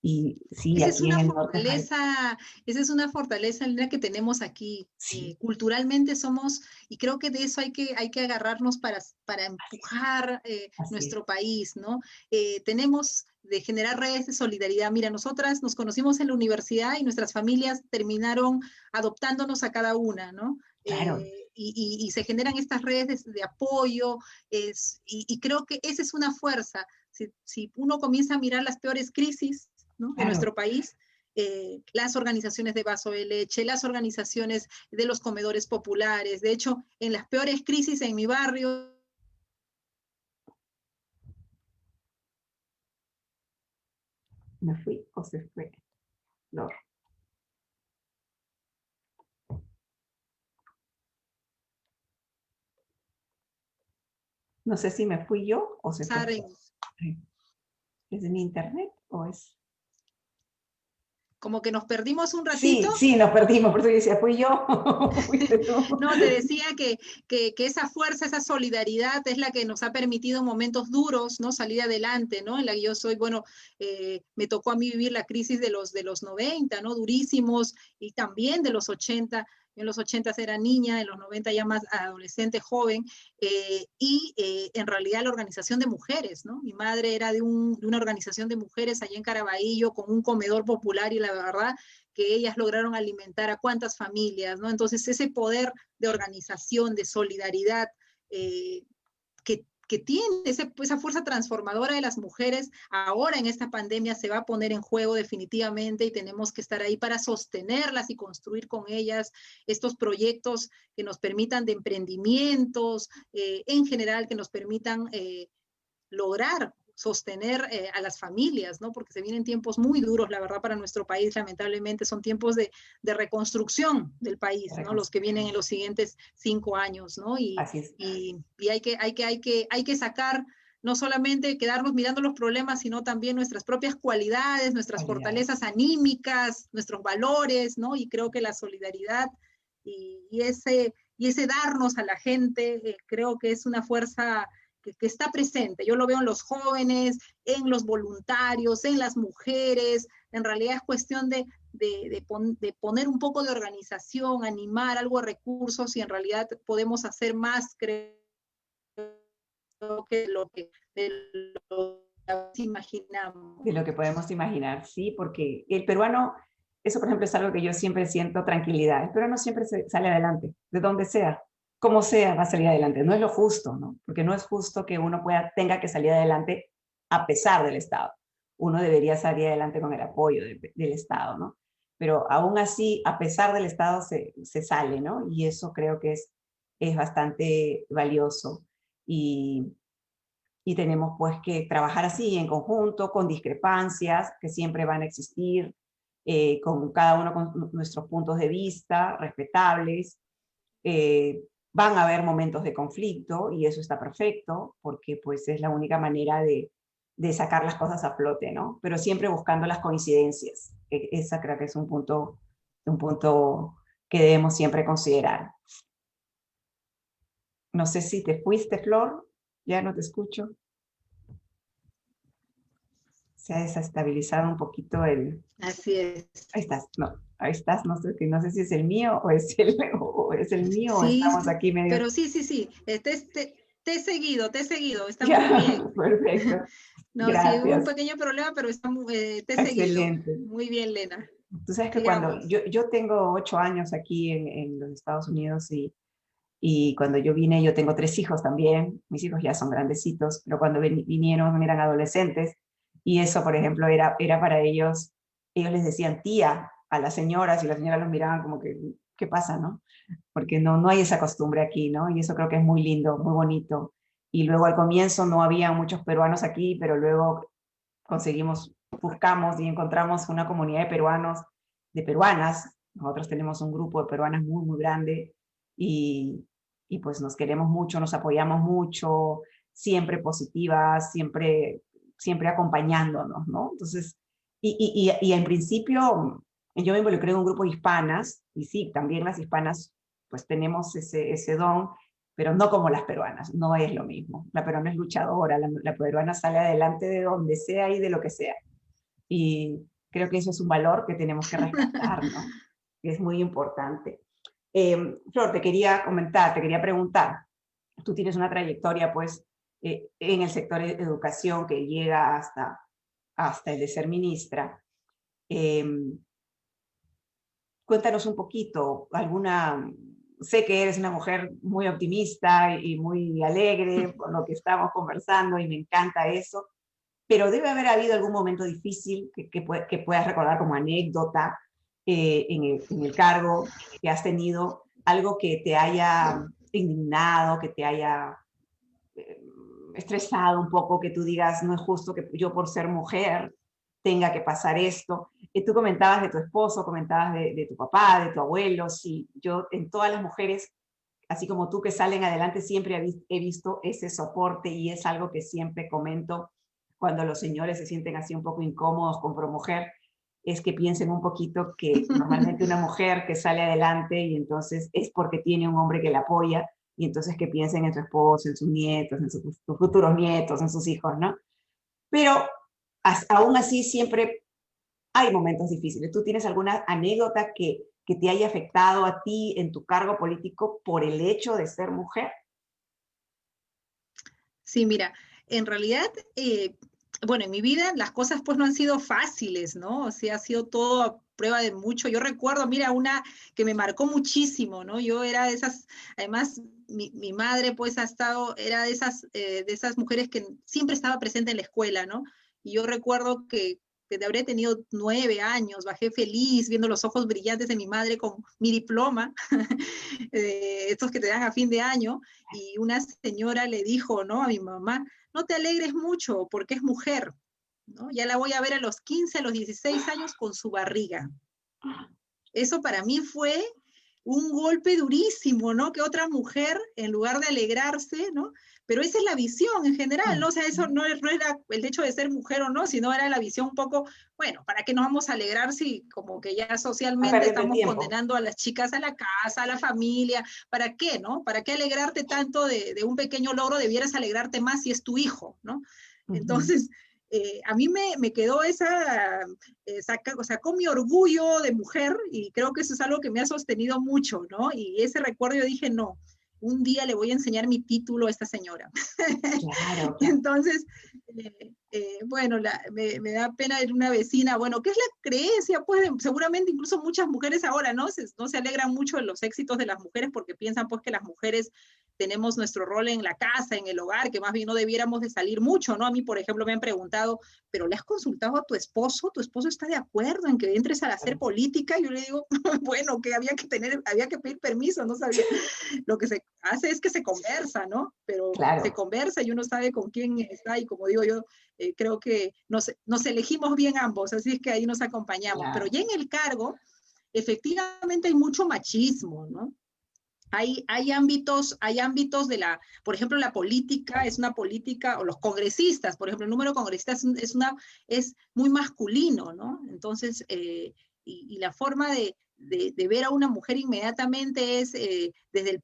Y sí, esa aquí en el norte. Esa es una fortaleza que tenemos aquí. Sí. Culturalmente somos, y creo que de eso hay que agarrarnos para empujar nuestro país, ¿no? Tenemos de generar redes de solidaridad. Mira, nosotras nos conocimos en la universidad y nuestras familias terminaron adoptándonos a cada una, ¿no? Claro. Y se generan estas redes de apoyo, y creo que esa es una fuerza. Si uno comienza a mirar las peores crisis, ¿no? Claro, de nuestro país, las organizaciones de vaso de leche, las organizaciones de los comedores populares. De hecho, en las peores crisis en mi barrio, ¿Me fui o se fue? Flor. No sé si me fui yo o se fue. ¿Es de mi internet o es...? como que nos perdimos un ratito. Sí, sí, nos perdimos, por eso yo decía, ¿fui yo? ¿Fuiste tú? No, te decía que esa fuerza, esa solidaridad es la que nos ha permitido en momentos duros, ¿no? Salir adelante, ¿no? En la que yo soy, bueno, me tocó a mí vivir la crisis de los 90, ¿no? Durísimos, y también de los 80. En los 80 era niña, en los 90 ya más adolescente, joven, en realidad la organización de mujeres, ¿no? Mi madre era de una organización de mujeres allá en Caraballo con un comedor popular, y la verdad que ellas lograron alimentar a cuántas familias, ¿no? Entonces ese poder de organización, de solidaridad, que tiene esa fuerza transformadora de las mujeres, ahora en esta pandemia se va a poner en juego definitivamente, y tenemos que estar ahí para sostenerlas y construir con ellas estos proyectos que nos permitan de emprendimientos, en general, que nos permitan lograr sostener a las familias, ¿no? Porque se vienen tiempos muy duros, la verdad, para nuestro país. Lamentablemente son tiempos de reconstrucción del país, ¿no? Los que vienen en los siguientes 5 años, ¿no? Así es. Y hay que sacar, no solamente quedarnos mirando los problemas, sino también nuestras propias cualidades, nuestras fortalezas anímicas, nuestros valores, ¿no? Y creo que la solidaridad y ese darnos a la gente, creo que es una fuerza que está presente. Yo lo veo en los jóvenes, en los voluntarios, en las mujeres. En realidad es cuestión de poner un poco de organización, animar algo de recursos, y en realidad podemos hacer más, creo, que lo que imaginamos. De lo que podemos imaginar, sí, porque el peruano, eso por ejemplo es algo que yo siempre siento tranquilidad. El peruano siempre sale adelante, de donde sea, como sea, va a salir adelante. No es lo justo, ¿no? Porque no es justo que uno tenga que salir adelante a pesar del Estado. Uno debería salir adelante con el apoyo del Estado, ¿no? Pero aún así, a pesar del Estado, se sale, ¿no? Y eso creo que es bastante valioso. Y tenemos pues que trabajar así en conjunto, con discrepancias que siempre van a existir, con cada uno con nuestros puntos de vista respetables. Van a haber momentos de conflicto, y eso está perfecto, porque pues es la única manera de sacar las cosas a flote, ¿no? Pero siempre buscando las coincidencias. Esa creo que es un punto que debemos siempre considerar. No sé si te fuiste, Flor, ya no te escucho. Se ha desestabilizado un poquito el... Así es. Ahí estás, no sé si es el mío o es el mío, sí, o estamos aquí medio... Pero sí, te he seguido, está ya, muy bien. Perfecto. No, Gracias. sí, hubo un pequeño problema, pero te he Excelente. seguido. Muy bien, Lena. Tú sabes que cuando yo tengo 8 años aquí en los Estados Unidos, y cuando yo vine, yo tengo 3 hijos también. Mis hijos ya son grandecitos, pero cuando vinieron eran adolescentes, y eso, por ejemplo, era para ellos les decían tía a las señoras, y las señoras los miraban como que, ¿qué pasa, no? Porque no hay esa costumbre aquí, ¿no? Y eso creo que es muy lindo, muy bonito. Y luego al comienzo no había muchos peruanos aquí, pero luego buscamos y encontramos una comunidad de peruanos, de peruanas. Nosotros tenemos un grupo de peruanas muy, muy grande, y pues nos queremos mucho, nos apoyamos mucho, siempre positivas, siempre acompañándonos, ¿no? Entonces, y en principio yo me involucré en un grupo de hispanas, y sí, también las hispanas pues tenemos ese don, pero no como las peruanas, no es lo mismo. La peruana es luchadora, la peruana sale adelante de donde sea y de lo que sea. Y creo que eso es un valor que tenemos que rescatar, ¿no? Es muy importante. Flor, te quería preguntar, tú tienes una trayectoria pues en el sector de educación que llega hasta el de ser ministra. Cuéntanos un poquito, sé que eres una mujer muy optimista y muy alegre por lo que estamos conversando, y me encanta eso, pero debe haber habido algún momento difícil que puedas recordar como anécdota en el cargo que has tenido, algo que te haya indignado, que te haya estresado un poco, que tú digas, no es justo que yo por ser mujer tenga que pasar esto. Tú comentabas de tu esposo, comentabas de tu papá, de tu abuelo. Sí, yo en todas las mujeres, así como tú, que salen adelante, siempre he visto ese soporte, y es algo que siempre comento cuando los señores se sienten así un poco incómodos con ProMujer, es que piensen un poquito que normalmente una mujer que sale adelante y entonces es porque tiene un hombre que la apoya, y entonces que piensen en su esposo, en sus nietos, en sus futuros nietos, en sus hijos, ¿no? Pero aún así siempre hay momentos difíciles. ¿Tú tienes alguna anécdota que te haya afectado a ti en tu cargo político por el hecho de ser mujer? Sí, mira, en realidad, bueno, en mi vida las cosas pues no han sido fáciles, ¿no? O sea, ha sido todo a prueba de mucho. Yo recuerdo, mira, una que me marcó muchísimo, ¿no? Yo era de esas, además, mi madre pues era de esas mujeres que siempre estaba presente en la escuela, ¿no? Y yo recuerdo que habré tenido 9 años, bajé feliz, viendo los ojos brillantes de mi madre con mi diploma, estos que te dan a fin de año, y una señora le dijo, ¿no?, a mi mamá, no te alegres mucho porque es mujer, ¿no? Ya la voy a ver a los 15, a los 16 años con su barriga. Eso para mí fue un golpe durísimo, ¿no? Que otra mujer, en lugar de alegrarse, ¿no? Pero esa es la visión en general, ¿no? O sea, eso no era el hecho de ser mujer o no, sino era la visión un poco, bueno, ¿para qué nos vamos a alegrar si como que ya socialmente estamos condenando a las chicas a la casa, a la familia? ¿Para qué, no? ¿Para qué alegrarte tanto de un pequeño logro? Debieras alegrarte más si es tu hijo, ¿no? Entonces, a mí me quedó sacó mi orgullo de mujer, y creo que eso es algo que me ha sostenido mucho, ¿no? Y ese recuerdo yo dije, no, un día le voy a enseñar mi título a esta señora. Claro. Y entonces, bueno, me da pena de una vecina, bueno, ¿qué es la creencia? Pues seguramente incluso muchas mujeres ahora, ¿no? No se alegran mucho de los éxitos de las mujeres porque piensan pues que las mujeres tenemos nuestro rol en la casa, en el hogar, que más bien no debiéramos de salir mucho, ¿no? A mí, por ejemplo, me han preguntado, ¿pero le has consultado a tu esposo? ¿Tu esposo está de acuerdo en que entres a hacer política? Y yo le digo, bueno, que había que pedir permiso, no sabía. Lo que se hace es que se conversa, ¿no? Pero claro, se conversa y uno sabe con quién está, y como digo yo, creo que nos elegimos bien ambos, así es que ahí nos acompañamos. Claro. Pero ya en el cargo, efectivamente hay mucho machismo, ¿no? Hay ámbitos de por ejemplo, la política es una política, o los congresistas, por ejemplo, el número de congresistas es muy masculino, ¿no? Entonces, y la forma de ver a una mujer inmediatamente es desde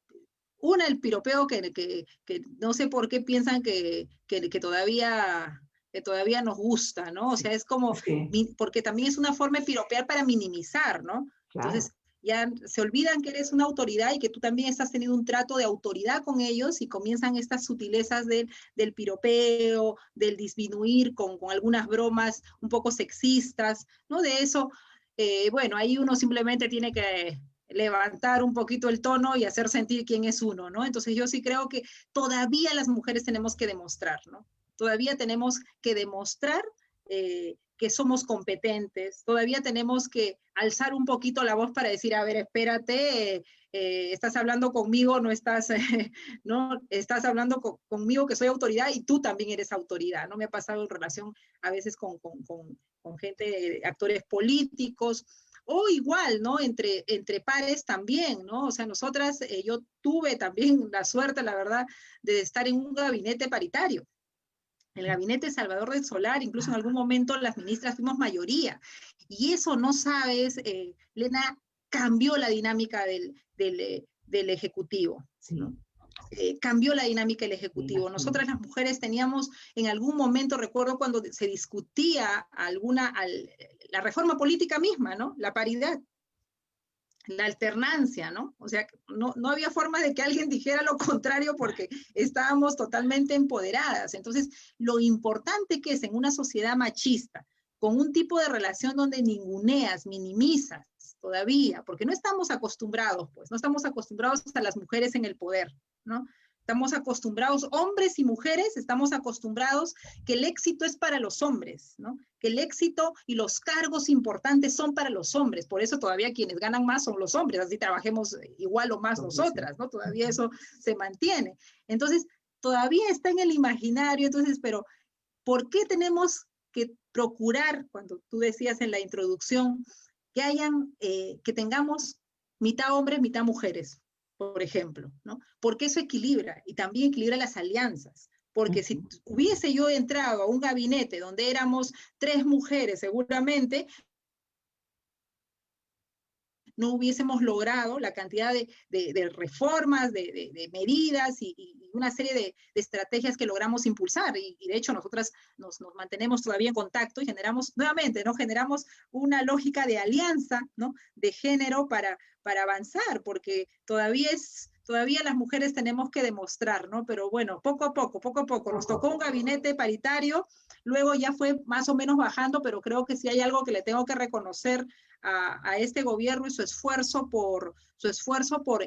el piropeo que no sé por qué piensan que todavía nos gusta, ¿no? O sea, es como, porque también es una forma de piropear para minimizar, ¿no? Claro. Entonces, ya se olvidan que eres una autoridad y que tú también estás teniendo un trato de autoridad con ellos, y comienzan estas sutilezas del piropeo, del disminuir con algunas bromas un poco sexistas, ¿no? De eso, bueno, ahí uno simplemente tiene que levantar un poquito el tono y hacer sentir quién es uno, ¿no? Entonces yo sí creo que todavía las mujeres tenemos que demostrar, ¿no? Todavía tenemos que demostrar que somos competentes, todavía tenemos que alzar un poquito la voz para decir, a ver, espérate, estás hablando conmigo, no estás hablando conmigo que soy autoridad, y tú también eres autoridad, ¿no? Me ha pasado en relación a veces con gente, actores políticos, o igual, ¿no? Entre pares también, ¿no? O sea, nosotras, yo tuve también la suerte, la verdad, de estar en un gabinete paritario. El gabinete Salvador del Solar, incluso en algún momento las ministras fuimos mayoría. Y eso, no sabes, Lena, cambió la dinámica del Ejecutivo, ¿no? Cambió la dinámica del Ejecutivo. Nosotras las mujeres teníamos, en algún momento, recuerdo cuando se discutía la reforma política misma, ¿no? La paridad, la alternancia, ¿no? O sea, no había forma de que alguien dijera lo contrario porque estábamos totalmente empoderadas. Entonces, lo importante que es en una sociedad machista, con un tipo de relación donde ninguneas, minimizas todavía, porque no estamos acostumbrados, pues, no estamos acostumbrados a las mujeres en el poder, ¿no? Estamos acostumbrados, hombres y mujeres, estamos acostumbrados que el éxito es para los hombres, ¿no? Que el éxito y los cargos importantes son para los hombres. Por eso todavía quienes ganan más son los hombres, así trabajemos igual o más nosotras, ¿no? Todavía eso se mantiene. Entonces, todavía está en el imaginario, entonces, pero ¿por qué tenemos que procurar, cuando tú decías en la introducción, que tengamos mitad hombres, mitad mujeres, por ejemplo, ¿no? Porque eso equilibra y también equilibra las alianzas. Porque si hubiese yo entrado a un gabinete donde éramos 3 mujeres, seguramente no hubiésemos logrado la cantidad de reformas, de medidas y una serie de estrategias que logramos impulsar. Y de hecho nosotras nos mantenemos todavía en contacto y generamos, nuevamente, ¿no? Generamos una lógica de alianza, ¿no? De género para avanzar, porque todavía las mujeres tenemos que demostrar, ¿no? Pero bueno, poco a poco. Nos tocó un gabinete paritario, luego ya fue más o menos bajando, pero creo que sí hay algo que le tengo que reconocer a este gobierno y su esfuerzo por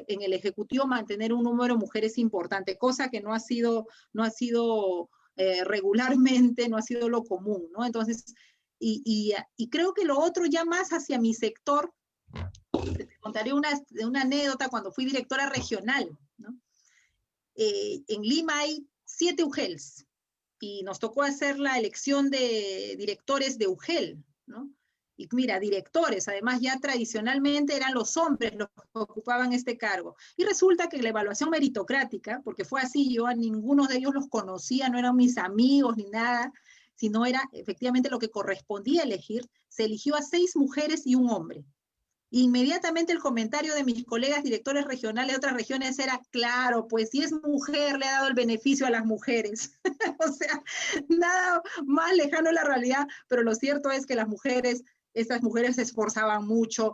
en el Ejecutivo mantener un número de mujeres importante, cosa que no ha sido regularmente, no ha sido lo común, ¿no? Entonces, y creo que lo otro ya más hacia mi sector, te contaré una anécdota cuando fui directora regional, ¿no? En Lima hay 7 UGELs y nos tocó hacer la elección de directores de UGEL, ¿no? Y mira, directores, además ya tradicionalmente eran los hombres los que ocupaban este cargo. Y resulta que la evaluación meritocrática, porque fue así, yo a ninguno de ellos los conocía, no eran mis amigos ni nada, sino era efectivamente lo que correspondía elegir, se eligió a 6 mujeres y un hombre. Inmediatamente el comentario de mis colegas directores regionales de otras regiones era, claro, pues si es mujer le ha dado el beneficio a las mujeres. O sea, nada más lejano a la realidad, pero lo cierto es que estas mujeres se esforzaban mucho.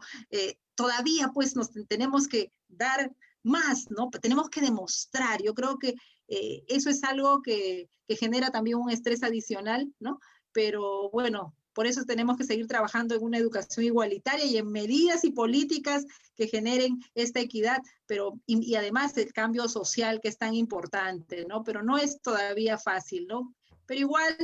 Todavía pues nos tenemos que dar más, ¿no? Tenemos que demostrar. Yo creo que eso es algo que genera también un estrés adicional, ¿no? Pero bueno, por eso tenemos que seguir trabajando en una educación igualitaria y en medidas y políticas que generen esta equidad, y además el cambio social que es tan importante, ¿no? Pero no es todavía fácil, ¿no? Pero igual,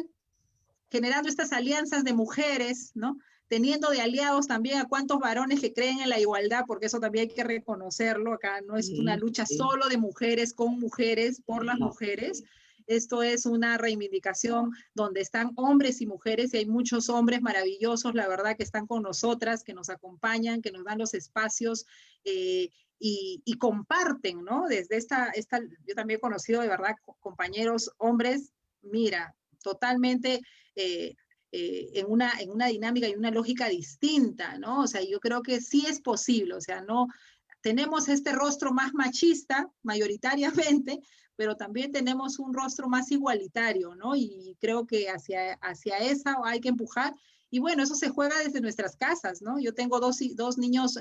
generando estas alianzas de mujeres, ¿no? Teniendo de aliados también a cuantos varones que creen en la igualdad, porque eso también hay que reconocerlo, acá no es una lucha solo de mujeres con mujeres, por las mujeres. Esto es una reivindicación donde están hombres y mujeres, y hay muchos hombres maravillosos, la verdad, que están con nosotras, que nos acompañan, que nos dan los espacios y comparten, ¿no? Desde yo también he conocido, de verdad, compañeros hombres, mira, totalmente en una dinámica y una lógica distinta, ¿no? O sea, yo creo que sí es posible, o sea, no tenemos este rostro más machista, mayoritariamente, pero también tenemos un rostro más igualitario, ¿no? Y creo que hacia esa hay que empujar. Y bueno, eso se juega desde nuestras casas, ¿no? Yo tengo dos niños,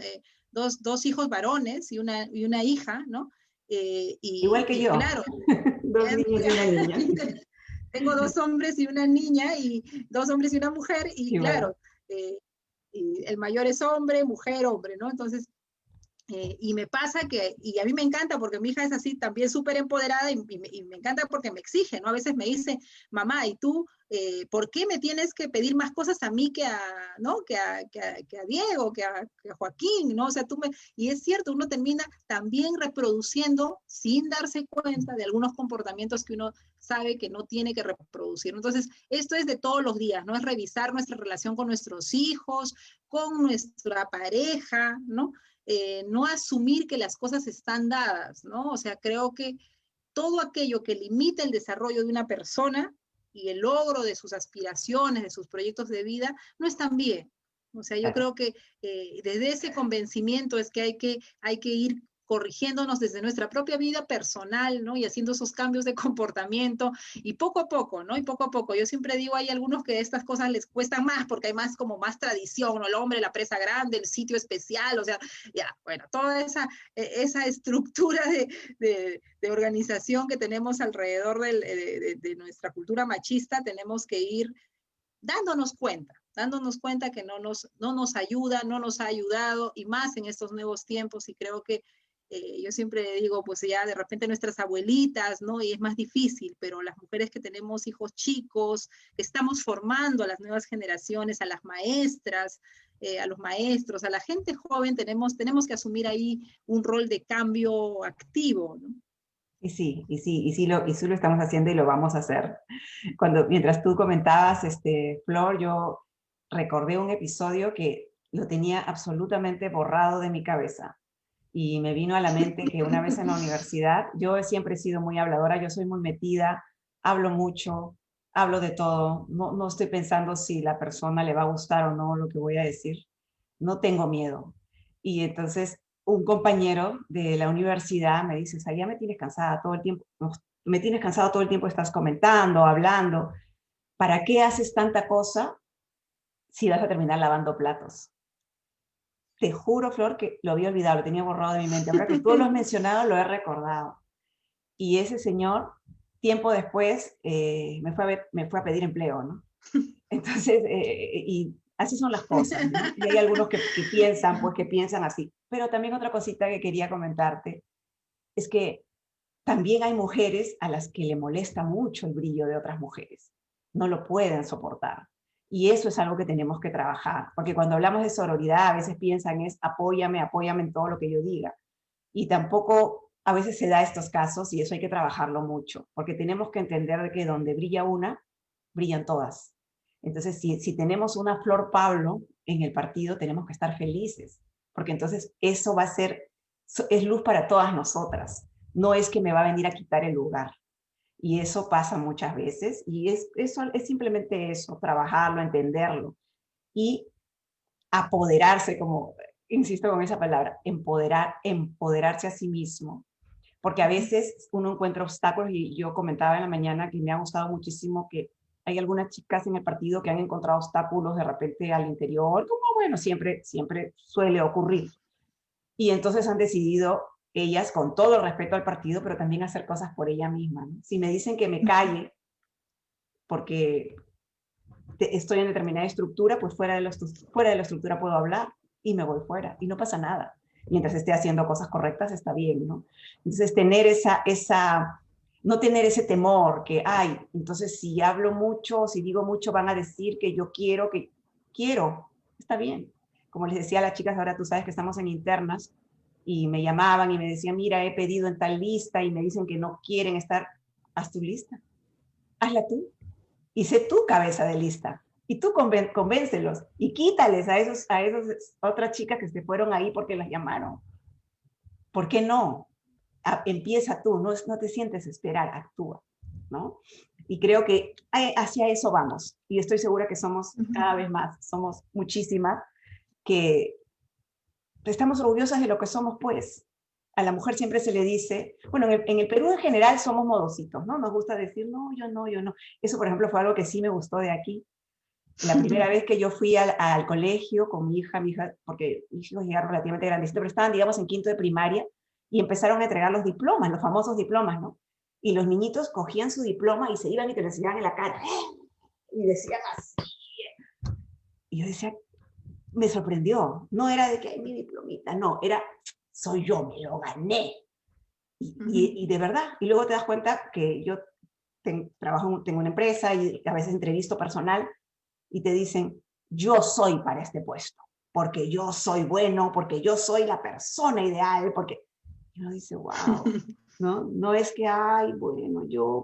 dos hijos varones y una hija, ¿no? Igual que yo. Claro. 2 niños y una niña. Tengo 2 hombres y una niña, y 2 hombres y una mujer, y claro, y el mayor es hombre, mujer, hombre, ¿no? Entonces, y me pasa y a mí me encanta porque mi hija es así también súper empoderada y me encanta porque me exige, ¿no? A veces me dice, mamá, ¿y tú por qué me tienes que pedir más cosas a mí ¿no? que a Diego, que a Joaquín, ¿no? O sea, y es cierto, uno termina también reproduciendo sin darse cuenta de algunos comportamientos que uno sabe que no tiene que reproducir. Entonces, esto es de todos los días, ¿no? Es revisar nuestra relación con nuestros hijos, con nuestra pareja, ¿no? No asumir que las cosas están dadas, ¿no? O sea, creo que todo aquello que limita el desarrollo de una persona y el logro de sus aspiraciones, de sus proyectos de vida, no están bien. O sea, yo creo que desde ese convencimiento es que hay que ir corrigiéndonos desde nuestra propia vida personal, ¿no? Y haciendo esos cambios de comportamiento, y poco a poco, ¿no? Y poco a poco. Yo siempre digo, hay algunos que estas cosas les cuestan más, porque hay más tradición, ¿no? El hombre, la presa grande, el sitio especial, o sea, ya, bueno, toda esa estructura de organización que tenemos alrededor de nuestra cultura machista, tenemos que ir dándonos cuenta que no nos ayuda, no nos ha ayudado, y más en estos nuevos tiempos, y creo que Yo siempre digo, pues ya de repente nuestras abuelitas, ¿no? Y es más difícil, pero las mujeres que tenemos hijos chicos, que estamos formando a las nuevas generaciones, a las maestras, a los maestros, a la gente joven, tenemos que asumir ahí un rol de cambio activo, ¿no? Y sí lo estamos haciendo y lo vamos a hacer. Mientras tú comentabas, Flor, yo recordé un episodio que lo tenía absolutamente borrado de mi cabeza. Y me vino a la mente que una vez en la universidad, yo siempre he sido muy habladora, yo soy muy metida, hablo mucho, hablo de todo, no estoy pensando si la persona le va a gustar o no lo que voy a decir, no tengo miedo. Y entonces un compañero de la universidad me dice, ya me tienes cansada todo el tiempo, me tienes cansado todo el tiempo, estás comentando, hablando, ¿para qué haces tanta cosa si vas a terminar lavando platos? Te juro, Flor, que lo había olvidado, lo tenía borrado de mi mente. Ahora que tú lo has mencionado, lo he recordado. Y ese señor, tiempo después, me fue a pedir empleo, ¿no? Entonces, y así son las cosas, ¿no? Y hay algunos que piensan así. Pero también otra cosita que quería comentarte es que también hay mujeres a las que le molesta mucho el brillo de otras mujeres. No lo pueden soportar. Y eso es algo que tenemos que trabajar, porque cuando hablamos de sororidad, a veces piensan es apóyame en todo lo que yo diga. Y tampoco a veces se da estos casos y eso hay que trabajarlo mucho, porque tenemos que entender de que donde brilla una, brillan todas. Entonces, si tenemos una Flor Pablo en el partido, tenemos que estar felices, porque entonces eso va a ser, es luz para todas nosotras. No es que me va a venir a quitar el lugar. Y eso pasa muchas veces y eso es simplemente eso, trabajarlo, entenderlo y apoderarse, como insisto con esa palabra, empoderarse a sí mismo. Porque a veces uno encuentra obstáculos y yo comentaba en la mañana que me ha gustado muchísimo que hay algunas chicas en el partido que han encontrado obstáculos de repente al interior, como bueno, siempre suele ocurrir. Y entonces han decidido ellas, con todo el respeto al partido, pero también hacer cosas por ella misma, ¿no? Si me dicen que me calle porque estoy en determinada estructura, pues fuera de la estructura puedo hablar y me voy fuera y no pasa nada. Mientras esté haciendo cosas correctas está bien, ¿no? Entonces no tener ese temor que, entonces si hablo mucho, si digo mucho van a decir que yo quiero, está bien. Como les decía a las chicas, ahora tú sabes que estamos en internas, y me llamaban y me decían, mira, he pedido en tal lista y me dicen que no quieren estar. Haz tu lista, hazla tú y sé tú cabeza de lista y tú convéncelos y quítales a esas otras chicas que se fueron ahí porque las llamaron. ¿Por qué no? Empieza tú, no te sientes esperar, actúa, ¿no? Y creo que hacia eso vamos y estoy segura que somos cada vez más, somos muchísimas que estamos orgullosas de lo que somos, pues. A la mujer siempre se le dice, bueno, en el Perú en general somos modositos, ¿no? Nos gusta decir, no, yo no. Eso, por ejemplo, fue algo que sí me gustó de aquí. La primera vez que yo fui al colegio con mi hija, porque mis hijos llegaron relativamente grandecitos, pero estaban, digamos, en quinto de primaria, y empezaron a entregar los diplomas, los famosos diplomas, ¿no? Y los niñitos cogían su diploma y se iban y te lo enseñaban en la cara. Y decían así. Y yo decía, me sorprendió. No era de que mi diplomita, no, era, soy yo, me lo gané. Y de verdad, y luego te das cuenta que yo tengo una empresa y a veces entrevisto personal y te dicen, yo soy para este puesto, porque yo soy bueno, porque yo soy la persona ideal, porque y uno dice, wow, no es que,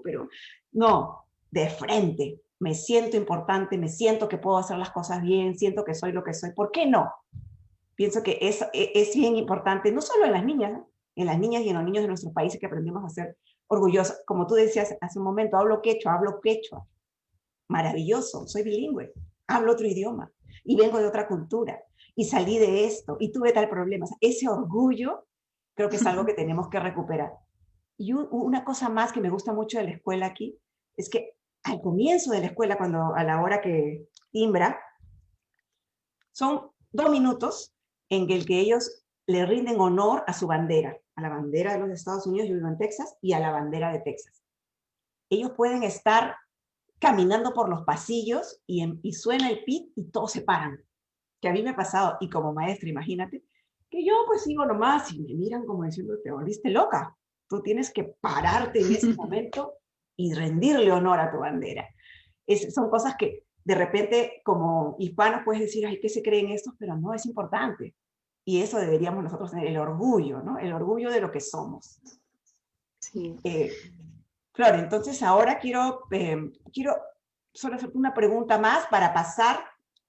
pero no, de frente, me siento importante, me siento que puedo hacer las cosas bien, siento que soy lo que soy, ¿por qué no? Pienso que es bien importante, no solo en las niñas y en los niños de nuestros países que aprendemos a ser orgullosos. Como tú decías hace un momento, hablo quechua, maravilloso, soy bilingüe, hablo otro idioma y vengo de otra cultura y salí de esto y tuve tal problema. O sea, ese orgullo creo que es algo que tenemos que recuperar. Y una cosa más que me gusta mucho de la escuela aquí es que al comienzo de la escuela, a la hora que timbra, son 2 minutos en el que ellos le rinden honor a su bandera, a la bandera de los Estados Unidos, yo vivo en Texas, y a la bandera de Texas. Ellos pueden estar caminando por los pasillos y suena el pit y todos se paran. Que a mí me ha pasado, y como maestra, imagínate, que yo pues sigo nomás y me miran como diciendo, te volviste loca. Tú tienes que pararte en ese momento y rendirle honor a tu bandera. Son cosas que de repente como hispanos puedes decir, ay, ¿qué se creen estos? Pero no, es importante. Y eso deberíamos nosotros tener, el orgullo, ¿no? El orgullo de lo que somos. Sí. Flor, entonces ahora quiero solo hacer una pregunta más para pasar.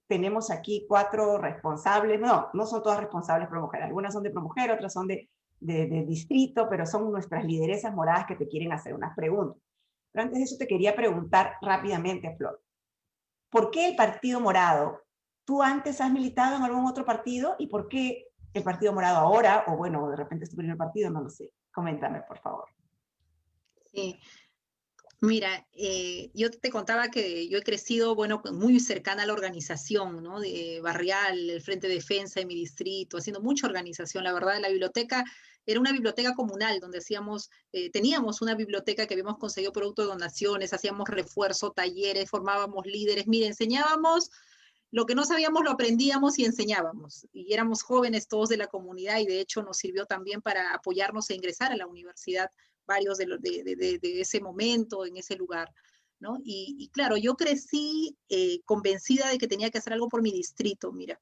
Tenemos aquí 4 responsables, no son todas responsables ProMujer, algunas son de ProMujer, otras son de distrito, pero son nuestras lideresas moradas que te quieren hacer unas preguntas. Pero antes de eso te quería preguntar rápidamente, Flor, ¿por qué el Partido Morado? ¿Tú antes has militado en algún otro partido? ¿Y por qué el Partido Morado ahora? O bueno, de repente es tu primer partido, no lo sé. Coméntame, por favor. Sí. Mira, yo te contaba que yo he crecido, bueno, muy cercana a la organización, ¿no? De barrial, el Frente de Defensa de mi distrito, haciendo mucha organización. La verdad, la biblioteca era una biblioteca comunal donde teníamos una biblioteca que habíamos conseguido producto de donaciones, hacíamos refuerzo, talleres, formábamos líderes. Mire, enseñábamos lo que no sabíamos, lo aprendíamos y enseñábamos. Y éramos jóvenes todos de la comunidad y de hecho nos sirvió también para apoyarnos e ingresar a la universidad varios de ese momento, en ese lugar, ¿no? Y claro, yo crecí convencida de que tenía que hacer algo por mi distrito, mira.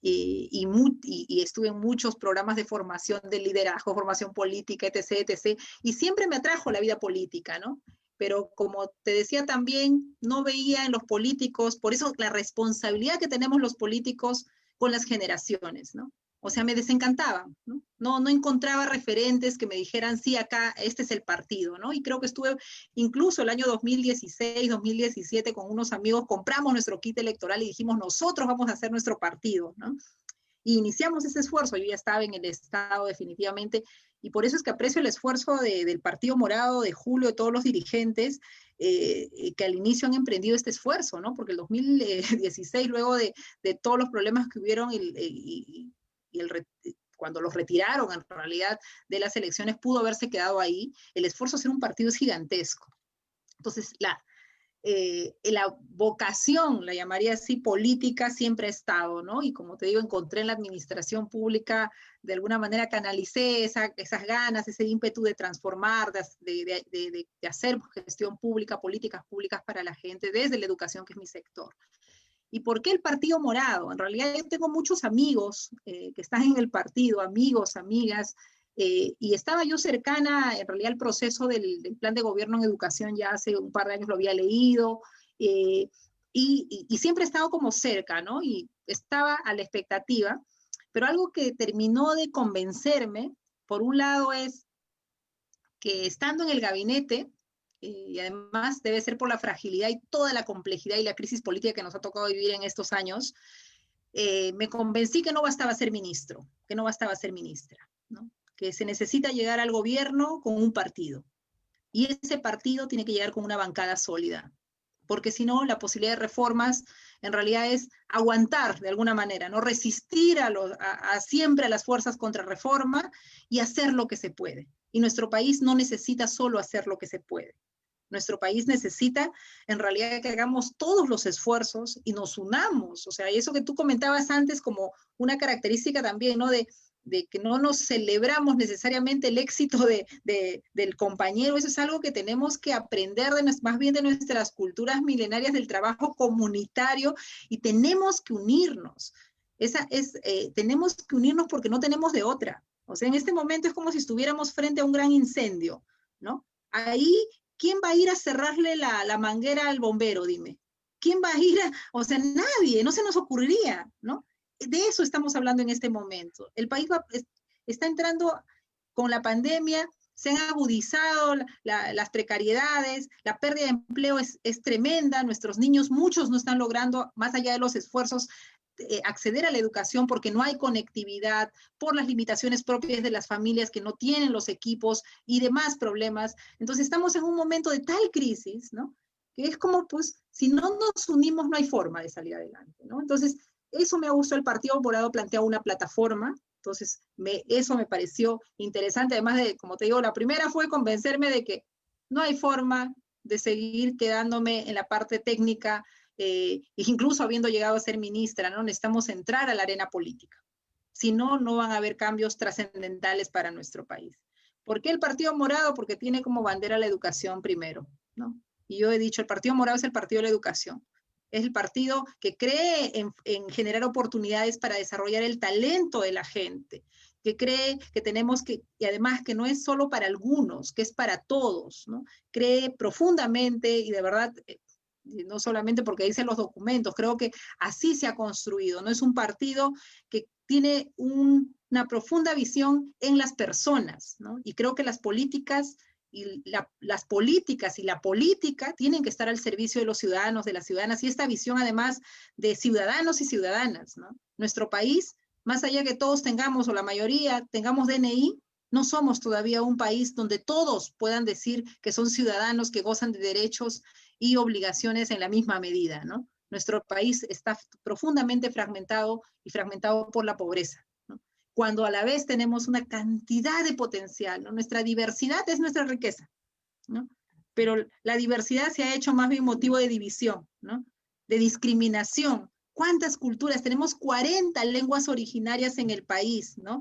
Y estuve en muchos programas de formación de liderazgo, formación política, etc., etc., y siempre me atrajo la vida política, ¿no? Pero como te decía también, no veía en los políticos, por eso la responsabilidad que tenemos los políticos con las generaciones, ¿no? O sea, me desencantaba, ¿no? No encontraba referentes que me dijeran, sí, acá, este es el partido, ¿no? Y creo que estuve, incluso el año 2016, 2017, con unos amigos, compramos nuestro kit electoral y dijimos, nosotros vamos a hacer nuestro partido, ¿no? Y iniciamos ese esfuerzo, yo ya estaba en el Estado definitivamente, y por eso es que aprecio el esfuerzo del Partido Morado, de Julio, de todos los dirigentes, que al inicio han emprendido este esfuerzo, ¿no? Porque el 2016, luego de todos los problemas que hubieron cuando los retiraron en realidad de las elecciones, pudo haberse quedado ahí, el esfuerzo de hacer un partido es gigantesco. Entonces, la vocación, la llamaría así, política, siempre ha estado, ¿no? Y como te digo, encontré en la administración pública, de alguna manera canalicé esas ganas, ese ímpetu de transformar, de hacer gestión pública, políticas públicas para la gente, desde la educación, que es mi sector. ¿Y por qué el Partido Morado? En realidad yo tengo muchos amigos que están en el partido, amigos, amigas, y estaba yo cercana, en realidad, al proceso del plan de gobierno en educación, ya hace un par de años lo había leído, y siempre he estado como cerca, ¿no? Y estaba a la expectativa, pero algo que terminó de convencerme, por un lado, es que estando en el gabinete, y además debe ser por la fragilidad y toda la complejidad y la crisis política que nos ha tocado vivir en estos años, me convencí que no bastaba ser ministro, que no bastaba ser ministra, ¿no? Que se necesita llegar al gobierno con un partido. Y ese partido tiene que llegar con una bancada sólida, porque si no, la posibilidad de reformas en realidad es aguantar de alguna manera, no resistir siempre a las fuerzas contra reforma y hacer lo que se puede. Y nuestro país no necesita solo hacer lo que se puede. Nuestro país necesita, en realidad, que hagamos todos los esfuerzos y nos unamos. O sea, eso que tú comentabas antes como una característica también, ¿no? De que no nos celebramos necesariamente el éxito del compañero. Eso es algo que tenemos que aprender más bien de nuestras culturas milenarias del trabajo comunitario, y tenemos que unirnos. Tenemos que unirnos porque no tenemos de otra. O sea, en este momento es como si estuviéramos frente a un gran incendio, ¿no? Ahí, ¿quién va a ir a cerrarle la manguera al bombero? Dime. ¿Quién va a ir o sea, nadie, no se nos ocurriría, ¿no? De eso estamos hablando en este momento. El país está entrando con la pandemia, se han agudizado las precariedades, la pérdida de empleo es tremenda, nuestros niños, muchos no están logrando, más allá de los esfuerzos, acceder a la educación porque no hay conectividad, por las limitaciones propias de las familias que no tienen los equipos y demás problemas. Entonces estamos en un momento de tal crisis, ¿no? Que es como, pues, si no nos unimos no hay forma de salir adelante, ¿no? Entonces, eso me gustó. El Partido Morado plantea una plataforma, entonces eso me pareció interesante, además de, como te digo, la primera fue convencerme de que no hay forma de seguir quedándome en la parte técnica, incluso habiendo llegado a ser ministra, ¿no? Necesitamos entrar a la arena política. Si no, no van a haber cambios trascendentales para nuestro país. ¿Por qué el Partido Morado? Porque tiene como bandera la educación primero, ¿no? Y yo he dicho, el Partido Morado es el partido de la educación. Es el partido que cree en generar oportunidades para desarrollar el talento de la gente, que cree que tenemos que, y además que no es solo para algunos, que es para todos, ¿no? Cree profundamente y de verdad, no solamente porque dicen los documentos, creo que así se ha construido, ¿no? Es un partido que tiene una profunda visión en las personas, ¿no? Y creo que las políticas y la política tienen que estar al servicio de los ciudadanos, de las ciudadanas, y esta visión además de ciudadanos y ciudadanas, ¿no? Nuestro país, más allá que todos tengamos, o la mayoría tengamos DNI, no somos todavía un país donde todos puedan decir que son ciudadanos que gozan de derechos y obligaciones en la misma medida, ¿no? Nuestro país está profundamente fragmentado y fragmentado por la pobreza, ¿no? Cuando a la vez tenemos una cantidad de potencial, ¿no? Nuestra diversidad es nuestra riqueza, ¿no? Pero la diversidad se ha hecho más bien motivo de división, ¿no? De discriminación. ¿Cuántas culturas? Tenemos 40 lenguas originarias en el país, ¿no?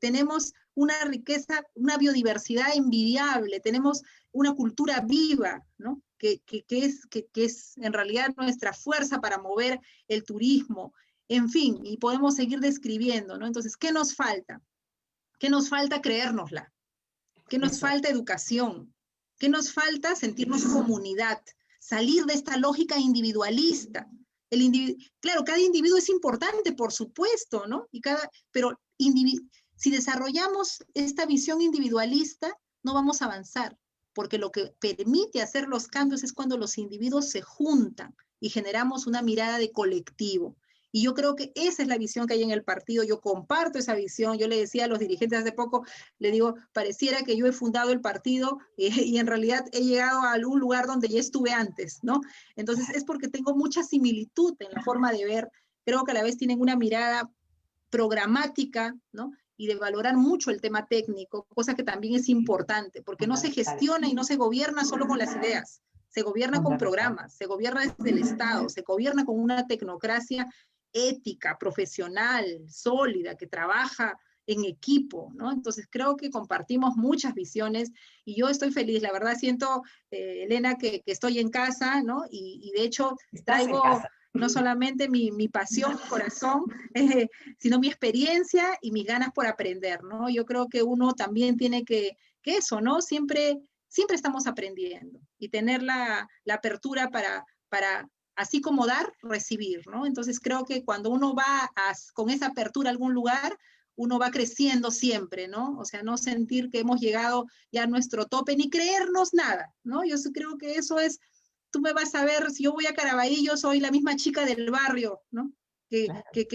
Tenemos una riqueza, una biodiversidad envidiable, tenemos una cultura viva, ¿no? Que es en realidad nuestra fuerza para mover el turismo, en fin, y podemos seguir describiendo, ¿no? Entonces, ¿qué nos falta? ¿Qué nos falta? Creérnosla. ¿Qué nos falta? Educación. ¿Qué nos falta? Sentirnos comunidad, salir de esta lógica individualista. Claro, cada individuo es importante, por supuesto, ¿no? Pero si desarrollamos esta visión individualista, no vamos a avanzar, porque lo que permite hacer los cambios es cuando los individuos se juntan y generamos una mirada de colectivo. Y yo creo que esa es la visión que hay en el partido. Yo comparto esa visión. Yo le decía a los dirigentes hace poco, le digo, pareciera que yo he fundado el partido y en realidad he llegado a algún lugar donde ya estuve antes, ¿no? Entonces es porque tengo mucha similitud en la forma de ver. Creo que a la vez tienen una mirada programática, ¿no? Y de valorar mucho el tema técnico, cosa que también es importante, porque no se gestiona y no se gobierna solo con las ideas, se gobierna con programas, se gobierna desde el Estado, se gobierna con una tecnocracia ética, profesional, sólida, que trabaja en equipo, ¿no? Entonces creo que compartimos muchas visiones y yo estoy feliz, la verdad siento, Elena, que estoy en casa, ¿no? Y de hecho traigo no solamente mi pasión, mi corazón, sino mi experiencia y mis ganas por aprender, ¿no? Yo creo que uno también tiene que eso, ¿no? Siempre estamos aprendiendo y tener la apertura para así como dar, recibir, ¿no? Entonces creo que cuando uno va con esa apertura a algún lugar, uno va creciendo siempre, ¿no? O sea, no sentir que hemos llegado ya a nuestro tope, ni creernos nada, ¿no? Yo creo que eso es, tú me vas a ver, si yo voy a Carabalí, yo soy la misma chica del barrio, ¿no? Que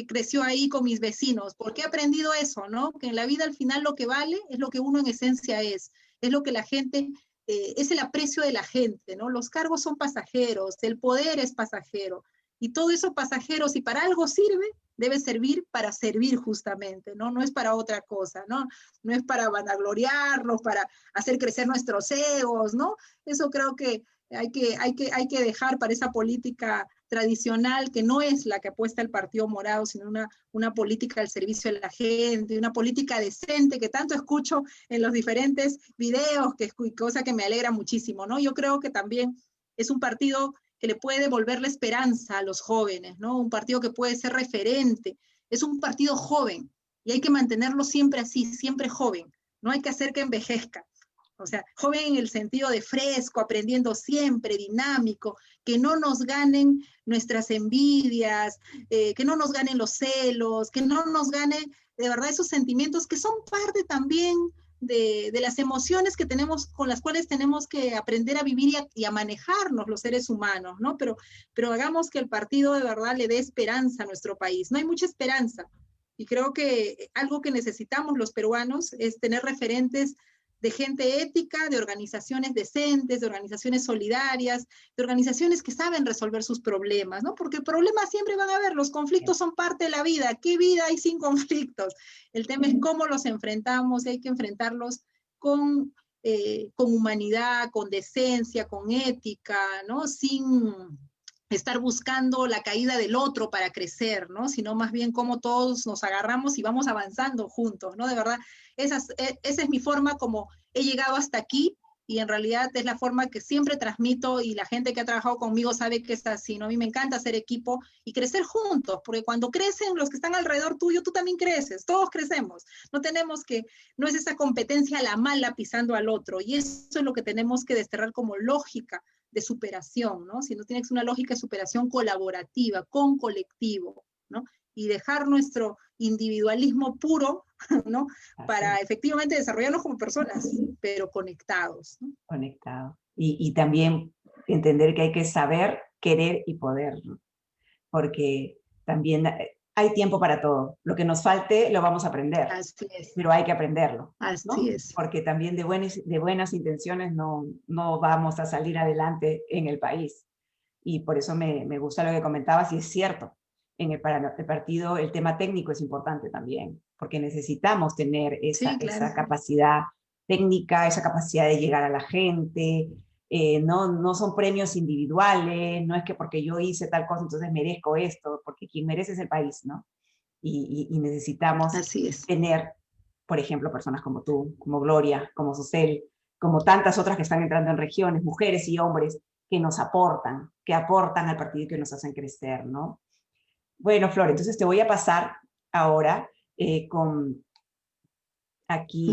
creció ahí con mis vecinos. ¿Por qué he aprendido eso, no? Que en la vida al final lo que vale es lo que uno en esencia es lo que la gente... es el aprecio de la gente, ¿no? Los cargos son pasajeros, el poder es pasajero, y todo eso pasajero, si para algo sirve, debe servir para servir justamente, ¿no? No es para otra cosa, ¿no? No es para vanagloriarnos, para hacer crecer nuestros egos, ¿no? Eso creo que hay que dejar para esa política tradicional que no es la que apuesta el Partido Morado, sino una política al servicio de la gente, una política decente que tanto escucho en los diferentes videos, cosa que me alegra muchísimo, ¿no? Yo creo que también es un partido que le puede devolver la esperanza a los jóvenes, ¿no? Un partido que puede ser referente, es un partido joven y hay que mantenerlo siempre así, siempre joven, no hay que hacer que envejezca. O sea, joven en el sentido de fresco, aprendiendo siempre, dinámico, que no nos ganen nuestras envidias, que no nos ganen los celos, que no nos ganen de verdad esos sentimientos que son parte también de las emociones que tenemos, con las cuales tenemos que aprender a vivir y a manejarnos los seres humanos, ¿no? Pero hagamos que el partido de verdad le dé esperanza a nuestro país. No hay mucha esperanza. Y creo que algo que necesitamos los peruanos es tener referentes de gente ética, de organizaciones decentes, de organizaciones solidarias, de organizaciones que saben resolver sus problemas, ¿no? Porque problemas siempre van a haber, los conflictos son parte de la vida. ¿Qué vida hay sin conflictos? El tema es cómo los enfrentamos y hay que enfrentarlos con humanidad, con decencia, con ética, ¿no? Sin estar buscando la caída del otro para crecer, ¿no? Sino más bien cómo todos nos agarramos y vamos avanzando juntos, ¿no? De verdad, esa es mi forma como he llegado hasta aquí, y en realidad es la forma que siempre transmito, y la gente que ha trabajado conmigo sabe que es así, ¿no? A mí me encanta hacer equipo y crecer juntos, porque cuando crecen los que están alrededor tuyo, tú también creces, todos crecemos. No es esa competencia a la mala pisando al otro, y eso es lo que tenemos que desterrar como lógica de superación, ¿no? Si no tienes una lógica de superación colaborativa, con colectivo, ¿no? Y dejar nuestro individualismo puro, ¿no? Para efectivamente desarrollarnos como personas, pero conectados, ¿no? Conectados. Y también entender que hay que saber, querer y poder, ¿no? Porque también hay tiempo para todo. Lo que nos falte lo vamos a aprender. Así es. Pero hay que aprenderlo, ¿no? Así es. Porque también de buenas intenciones no vamos a salir adelante en el país. Y por eso me gusta lo que comentabas, y es cierto, para el partido el tema técnico es importante también, porque necesitamos tener esa capacidad técnica, esa capacidad de llegar a la gente. No son premios individuales, no es que porque yo hice tal cosa entonces merezco esto, porque quien merece es el país, ¿no? Y necesitamos tener, por ejemplo, personas como tú, como Gloria, como Susel, como tantas otras que están entrando en regiones, mujeres y hombres, que nos aportan, que aportan al partido y que nos hacen crecer, ¿no? Bueno, Flor, entonces te voy a pasar ahora con aquí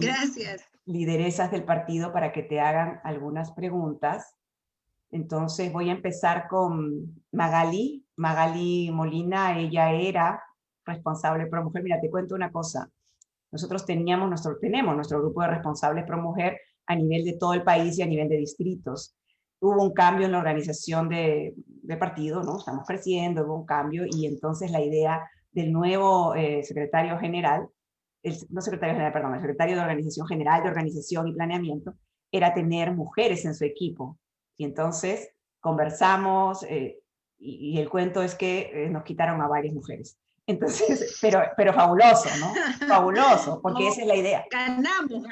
lideresas del partido para que te hagan algunas preguntas. Entonces voy a empezar con Magali Molina. Ella era responsable pro mujer. Mira, te cuento una cosa. Nosotros tenemos nuestro grupo de responsables pro mujer a nivel de todo el país y a nivel de distritos. Hubo un cambio en la organización de partido, ¿no? Estamos creciendo, hubo un cambio, y entonces la idea del nuevo secretario general, el secretario de Organización General de Organización y Planeamiento, era tener mujeres en su equipo. Y entonces conversamos, y el cuento es que nos quitaron a varias mujeres. Entonces, pero fabuloso, ¿no? Fabuloso, porque esa es la idea. Ganamos,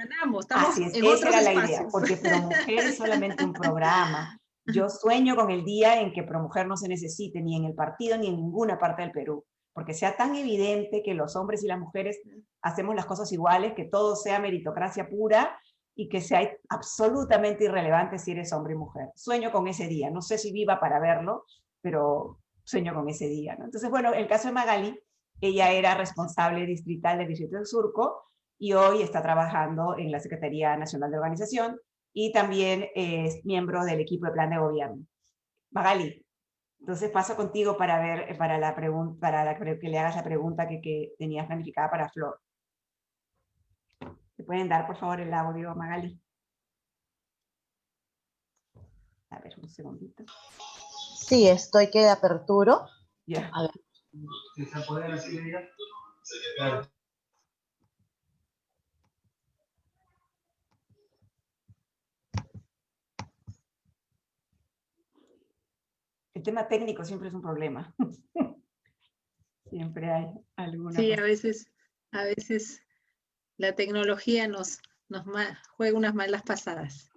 estamos así es, en esa otros era espacios. La idea, porque ProMujer es solamente un programa. Yo sueño con el día en que ProMujer no se necesite ni en el partido ni en ninguna parte del Perú, porque sea tan evidente que los hombres y las mujeres hacemos las cosas iguales, que todo sea meritocracia pura, y que sea absolutamente irrelevante si eres hombre y mujer. Sueño con ese día, no sé si viva para verlo, pero sueño con ese día, ¿no? Entonces, bueno, el caso de Magali, ella era responsable distrital del Distrito del Surco, y hoy está trabajando en la Secretaría Nacional de Organización, y también es miembro del equipo de plan de gobierno. Magali, entonces paso contigo para ver, que le hagas la pregunta que tenías planificada para Flor. ¿Te pueden dar, por favor, el audio, Magali? A ver, un segundito. Sí, estoy que aperturo. Ya. A ver. El tema técnico siempre es un problema. Siempre hay alguna Sí, cosa. a veces la tecnología nos juega unas malas pasadas.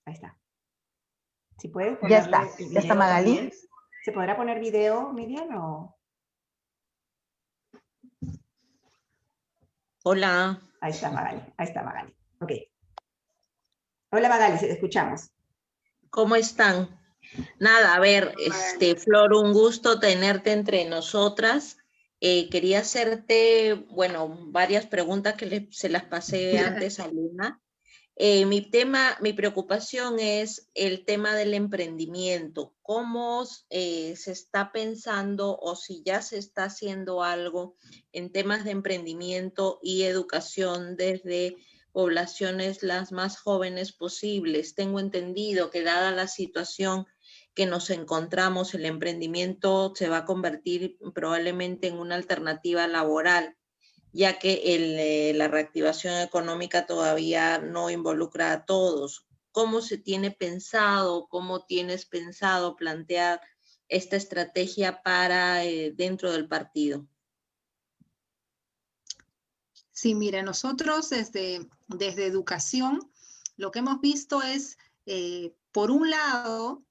Ahí está. Si puedes Ya está, ya está Magali. También. ¿Se podrá poner video, Miriam, o...? Hola. Ahí está Magali. Ok. Hola Magali, te escuchamos. ¿Cómo están? Nada, a ver, Flor, un gusto tenerte entre nosotras. Quería hacerte, bueno, varias preguntas que se las pasé antes a Luna. Mi preocupación es el tema del emprendimiento. ¿Cómo se está pensando, o si ya se está haciendo algo en temas de emprendimiento y educación desde poblaciones las más jóvenes posibles? Tengo entendido que, dada la situación que nos encontramos, el emprendimiento se va a convertir probablemente en una alternativa laboral, ya que la reactivación económica todavía no involucra a todos. ¿Cómo se tiene pensado, cómo tienes pensado plantear esta estrategia para dentro del partido? Sí, mira, nosotros desde educación lo que hemos visto es, por un lado,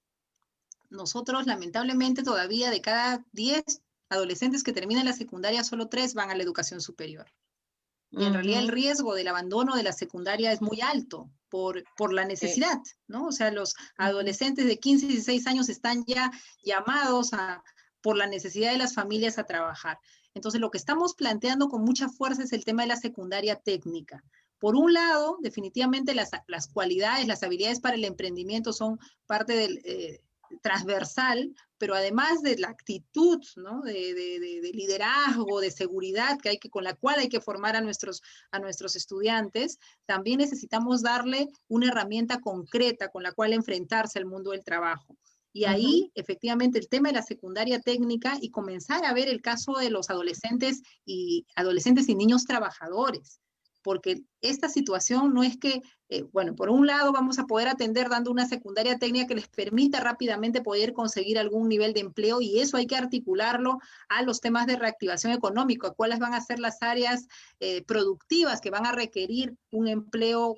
nosotros lamentablemente todavía de cada 10 adolescentes que terminan la secundaria, solo 3 van a la educación superior. Y en realidad el riesgo del abandono de la secundaria es muy alto por la necesidad, ¿no? O sea, los adolescentes de 15 y 16 años están ya llamados por la necesidad de las familias a trabajar. Entonces, lo que estamos planteando con mucha fuerza es el tema de la secundaria técnica. Por un lado, definitivamente las cualidades, las habilidades para el emprendimiento son parte del transversal, pero además de la actitud, ¿no? de liderazgo, de seguridad con la cual hay que formar a nuestros estudiantes, también necesitamos darle una herramienta concreta con la cual enfrentarse al mundo del trabajo. Y ahí, efectivamente, el tema de la secundaria técnica y comenzar a ver el caso de los adolescentes y niños trabajadores. Porque esta situación no es que, bueno, por un lado vamos a poder atender dando una secundaria técnica que les permita rápidamente poder conseguir algún nivel de empleo, y eso hay que articularlo a los temas de reactivación económica, cuáles van a ser las áreas productivas que van a requerir un empleo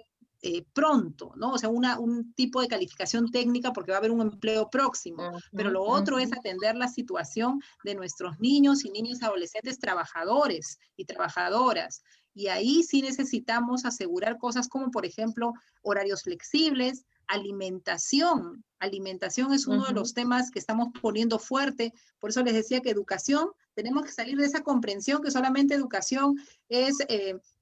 pronto, ¿no? O sea, un tipo de calificación técnica porque va a haber un empleo próximo. Pero lo otro es atender la situación de nuestros niños y niñas adolescentes trabajadores y trabajadoras. Y ahí sí necesitamos asegurar cosas como, por ejemplo, horarios flexibles, alimentación. Alimentación es uno de los temas que estamos poniendo fuerte. Por eso les decía que educación, tenemos que salir de esa comprensión que solamente educación es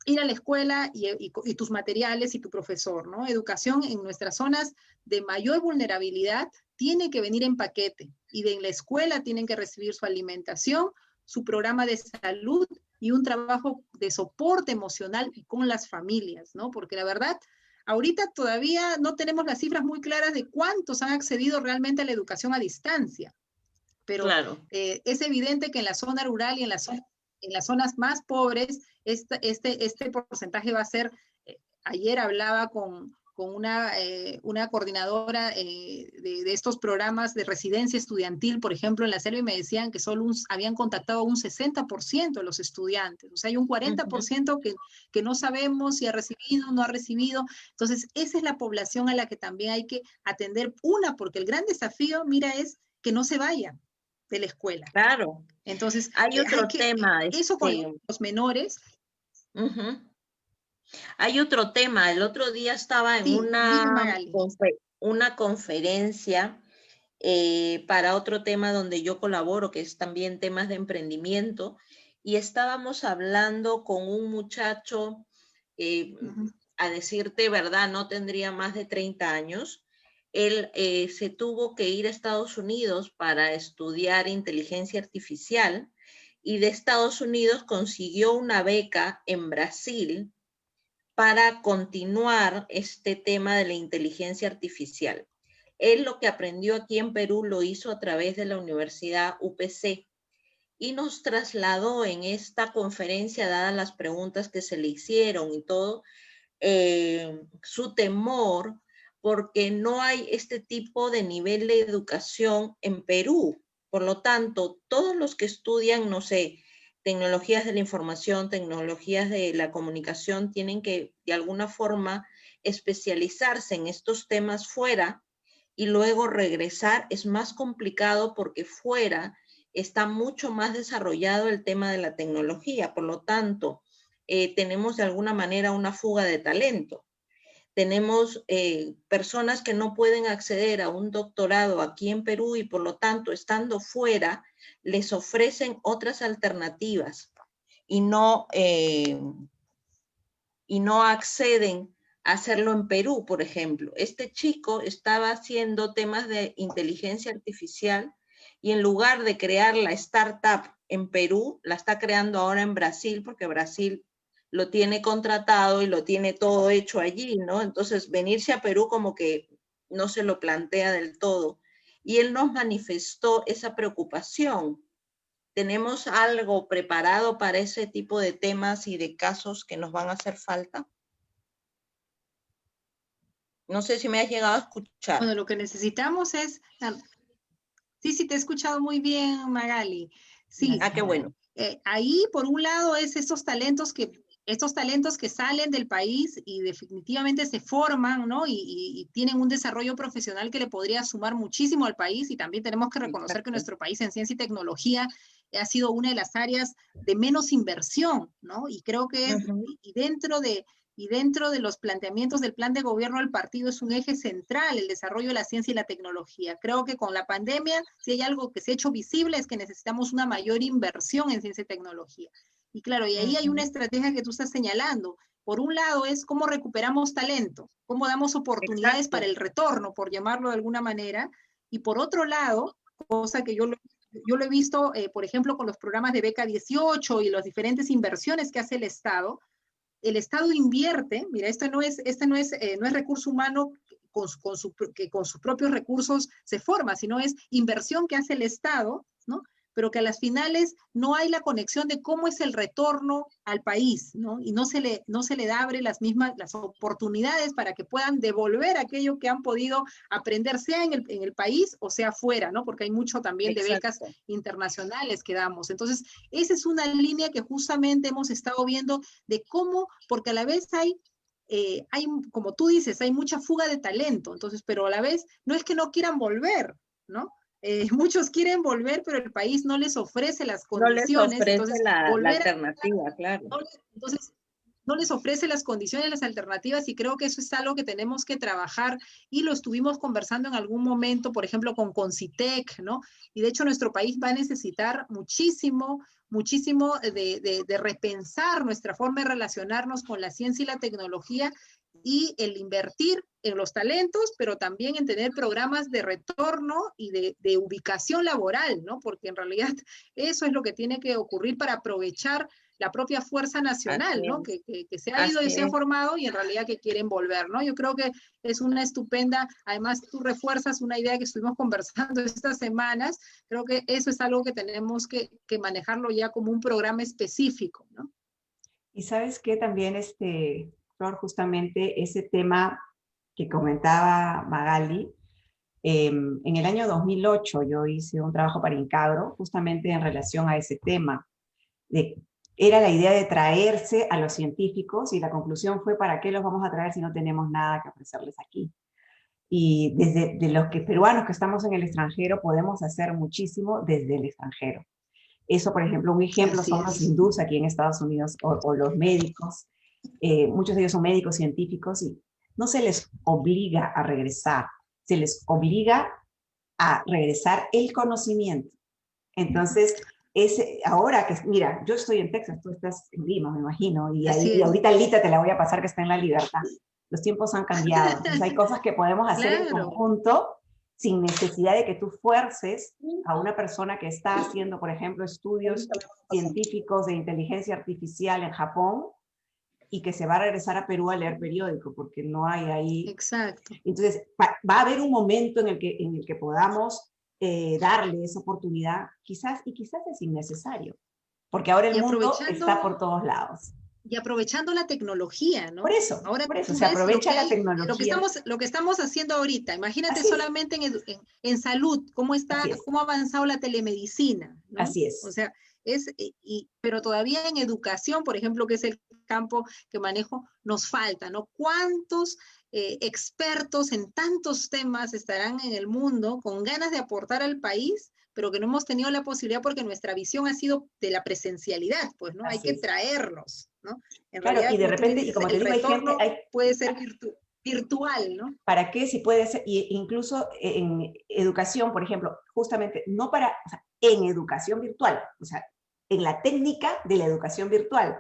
ir a la escuela y tus materiales y tu profesor, ¿no? Educación en nuestras zonas de mayor vulnerabilidad tiene que venir en paquete, y de la escuela tienen que recibir su alimentación, su programa de salud y un trabajo de soporte emocional con las familias, ¿no? Porque la verdad, ahorita todavía no tenemos las cifras muy claras de cuántos han accedido realmente a la educación a distancia, pero claro, es evidente que en la zona rural y en las zonas más pobres, este porcentaje va a ser, ayer hablaba con una coordinadora de estos programas de residencia estudiantil, por ejemplo, en la selva, y me decían que solo habían contactado a un 60% de los estudiantes. O sea, hay un 40% que no sabemos si ha recibido o no ha recibido. Entonces, esa es la población a la que también hay que atender. Porque el gran desafío, mira, es que no se vayan de la escuela. Claro. Entonces, hay otro tema. Eso con los menores. Hay otro tema. El otro día estaba en una conferencia para otro tema donde yo colaboro, que es también temas de emprendimiento, y estábamos hablando con un muchacho, a decirte verdad, no tendría más de 30 años. Él se tuvo que ir a Estados Unidos para estudiar inteligencia artificial, y de Estados Unidos consiguió una beca en Brasil para continuar este tema de la inteligencia artificial. Él lo que aprendió aquí en Perú lo hizo a través de la Universidad UPC, y nos trasladó en esta conferencia, dadas las preguntas que se le hicieron y todo, su temor porque no hay este tipo de nivel de educación en Perú. Por lo tanto, todos los que estudian, no sé, tecnologías de la información, tecnologías de la comunicación, tienen que de alguna forma especializarse en estos temas fuera y luego regresar. Es más complicado porque fuera está mucho más desarrollado el tema de la tecnología. Por lo tanto, tenemos de alguna manera una fuga de talento. Tenemos personas que no pueden acceder a un doctorado aquí en Perú y por lo tanto, estando fuera, les ofrecen otras alternativas y no acceden a hacerlo en Perú, por ejemplo. Este chico estaba haciendo temas de inteligencia artificial y en lugar de crear la startup en Perú, la está creando ahora en Brasil, porque Brasil lo tiene contratado y lo tiene todo hecho allí, ¿no? Entonces, venirse a Perú como que no se lo plantea del todo. Y él nos manifestó esa preocupación. ¿Tenemos algo preparado para ese tipo de temas y de casos que nos van a hacer falta? No sé si me has llegado a escuchar. Bueno, lo que necesitamos es... Sí, te he escuchado muy bien, Magali. Sí, Ah, qué bueno. ahí por un lado es estos talentos que salen del país y definitivamente se forman, ¿no? Y tienen un desarrollo profesional que le podría sumar muchísimo al país, y también tenemos que reconocer que nuestro país en ciencia y tecnología ha sido una de las áreas de menos inversión, ¿no? Y creo que es, y dentro de los planteamientos del plan de gobierno del partido es un eje central el desarrollo de la ciencia y la tecnología. Creo que con la pandemia, si hay algo que se ha hecho visible, es que necesitamos una mayor inversión en ciencia y tecnología. Y claro, y ahí hay una estrategia que tú estás señalando. Por un lado es cómo recuperamos talento, cómo damos oportunidades para el retorno, por llamarlo de alguna manera. Y por otro lado, cosa que yo lo he visto, por ejemplo, con los programas de Beca 18 y las diferentes inversiones que hace el Estado invierte, mira, no es recurso humano que con sus propios recursos se forma, sino es inversión que hace el Estado, ¿no? Pero que a las finales no hay la conexión de cómo es el retorno al país, ¿no? Y no se le abre las oportunidades para que puedan devolver aquello que han podido aprender, sea en el país o sea fuera, ¿no? Porque hay mucho también de becas internacionales que damos. Entonces, esa es una línea que justamente hemos estado viendo de cómo, porque a la vez hay, como tú dices, hay mucha fuga de talento, entonces, pero a la vez no es que no quieran volver, ¿no? Muchos quieren volver, pero el país no les ofrece las condiciones. No les ofrece entonces, la alternativa, claro. Entonces, no les ofrece las condiciones, las alternativas, y creo que eso es algo que tenemos que trabajar, y lo estuvimos conversando en algún momento, por ejemplo, con Concitec, ¿no? Y de hecho nuestro país va a necesitar muchísimo de repensar nuestra forma de relacionarnos con la ciencia y la tecnología, y el invertir en los talentos, pero también en tener programas de retorno y de ubicación laboral, ¿no? Porque en realidad eso es lo que tiene que ocurrir para aprovechar la propia fuerza nacional, ¿no? Que se ha ido y se ha formado, y en realidad que quieren volver, ¿no? Yo creo que es una estupenda, además tú refuerzas una idea que estuvimos conversando estas semanas, creo que eso es algo que tenemos que manejarlo ya como un programa específico, ¿no? Y sabes que también, Flor, justamente ese tema que comentaba Magali, en el año 2008 yo hice un trabajo para Incagro justamente en relación a ese tema. Era la idea de traerse a los científicos, y la conclusión fue: ¿para qué los vamos a traer si no tenemos nada que ofrecerles aquí? Y desde los peruanos que estamos en el extranjero podemos hacer muchísimo desde el extranjero. Eso, por ejemplo, un ejemplo son los hindús aquí en Estados Unidos, o los médicos. Muchos de ellos son médicos científicos, y no se les obliga a regresar, se les obliga a regresar el conocimiento. Entonces, ahora que, mira, yo estoy en Texas, tú estás en Lima, me imagino, y ahorita Lita te la voy a pasar, que está en La Libertad. Los tiempos han cambiado, entonces hay cosas que podemos hacer en conjunto, sin necesidad de que tú fuerces a una persona que está haciendo, por ejemplo, estudios científicos de inteligencia artificial en Japón, y que se va a regresar a Perú a leer periódico, porque no hay ahí. Exacto. Entonces, va a haber un momento en el que podamos darle esa oportunidad, quizás es innecesario, porque ahora el mundo está por todos lados. Y aprovechando la tecnología, ¿no? Por eso se aprovecha la tecnología. Lo que estamos haciendo ahorita, imagínate solamente en salud, cómo ha avanzado la telemedicina, ¿no? Así es. O sea, pero todavía en educación, por ejemplo, que es el campo que manejo, nos falta, ¿no? ¿Cuántos expertos en tantos temas estarán en el mundo con ganas de aportar al país, pero que no hemos tenido la posibilidad porque nuestra visión ha sido de la presencialidad, pues, ¿no? Hay que traerlos, ¿no? En realidad, y de repente, y como te digo, hay gente... puede ser virtual, ¿no? ¿Para qué? Si puede ser, incluso en educación, por ejemplo, justamente, no para, o sea, en educación virtual, o sea, en la técnica de la educación virtual.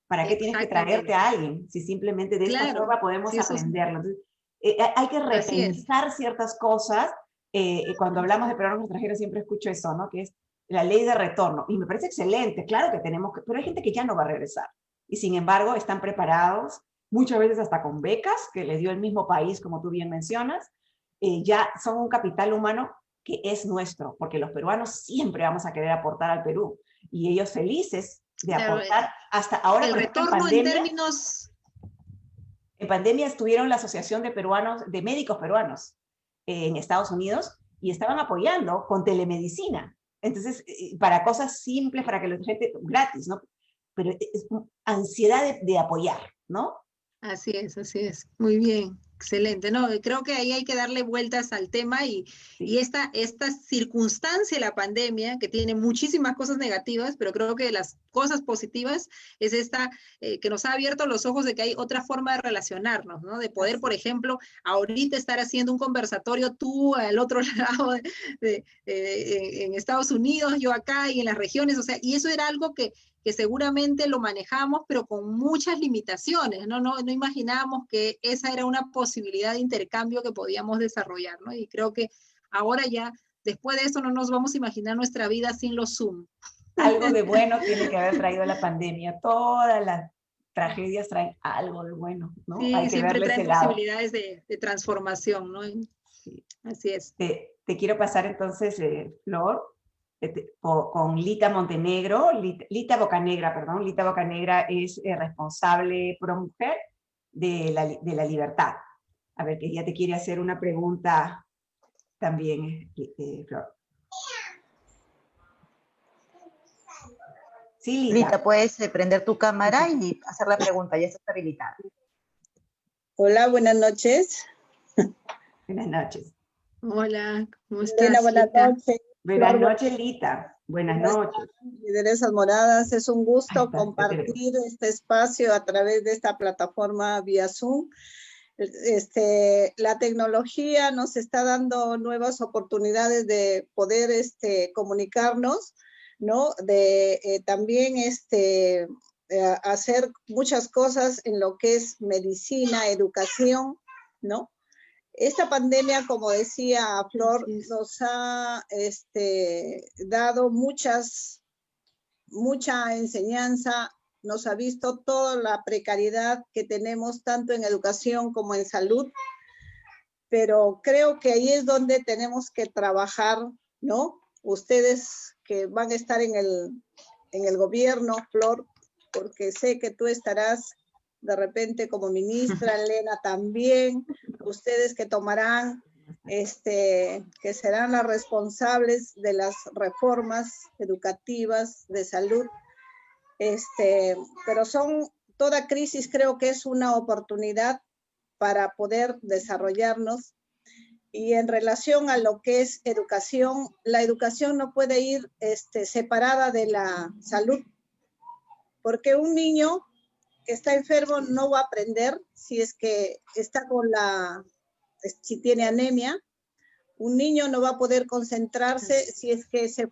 ¿Para qué tienes que traerte a alguien? Si simplemente de esta forma podemos aprenderlo. Entonces, hay que repensar ciertas cosas. Cuando hablamos de peruanos extranjeros siempre escucho eso, ¿no? Que es la ley de retorno. Y me parece excelente, claro que tenemos que, pero hay gente que ya no va a regresar. Y sin embargo están preparados, muchas veces hasta con becas que les dio el mismo país, como tú bien mencionas. Ya son un capital humano que es nuestro, porque los peruanos siempre vamos a querer aportar al Perú. Y ellos felices de aportar. Hasta ahora, el retorno en términos... En pandemia estuvieron la Asociación de Médicos Peruanos en Estados Unidos, y estaban apoyando con telemedicina. Entonces, para cosas simples, para que la gente, gratis, ¿no? Pero es ansiedad de apoyar, ¿no? Así es, muy bien, excelente. No, creo que ahí hay que darle vueltas al tema y esta circunstancia, la pandemia, que tiene muchísimas cosas negativas, pero creo que las cosas positivas es esta, que nos ha abierto los ojos de que hay otra forma de relacionarnos, ¿no? De poder, por ejemplo, ahorita estar haciendo un conversatorio tú al otro lado en Estados Unidos, yo acá y en las regiones, o sea, y eso era algo que seguramente lo manejamos, pero con muchas limitaciones, ¿no? No imaginábamos que esa era una posibilidad de intercambio que podíamos desarrollar, ¿no? Y creo que ahora ya, después de eso, no nos vamos a imaginar nuestra vida sin los Zoom. Algo de bueno tiene que haber traído la pandemia. Todas las tragedias traen algo de bueno, ¿no? Sí, hay que siempre verle traen ese lado. posibilidades de transformación, ¿no? Sí. Así es. Te quiero pasar entonces, Flor, con Lita Montenegro, Lita Bocanegra, perdón. Lita Bocanegra es responsable pro mujer de la libertad. A ver, que ella te quiere hacer una pregunta también, Flor. Sí, Lita. Lita, puedes prender tu cámara y hacer la pregunta, ya está habilitada. Hola, buenas noches. Buenas noches. Hola, ¿cómo estás, Buenas Lita? noches. Buenas noches, Lita. Buenas noches. Lideresas Moradas, es un gusto Está, compartir este espacio a través de esta plataforma vía Zoom. La tecnología nos está dando nuevas oportunidades de poder comunicarnos, ¿no? También hacer muchas cosas en lo que es medicina, educación, ¿no? Esta pandemia, como decía Flor, nos ha dado mucha enseñanza, nos ha visto toda la precariedad que tenemos tanto en educación como en salud, pero creo que ahí es donde tenemos que trabajar, ¿no? Ustedes que van a estar en el gobierno, Flor, porque sé que tú estarás de repente como ministra, Elena también, ustedes que tomarán, que serán las responsables de las reformas educativas de salud, pero toda crisis creo que es una oportunidad para poder desarrollarnos. Y en relación a lo que es educación, la educación no puede ir separada de la salud, porque un niño que está enfermo no va a aprender si es que está si tiene anemia. Un niño no va a poder concentrarse si es que si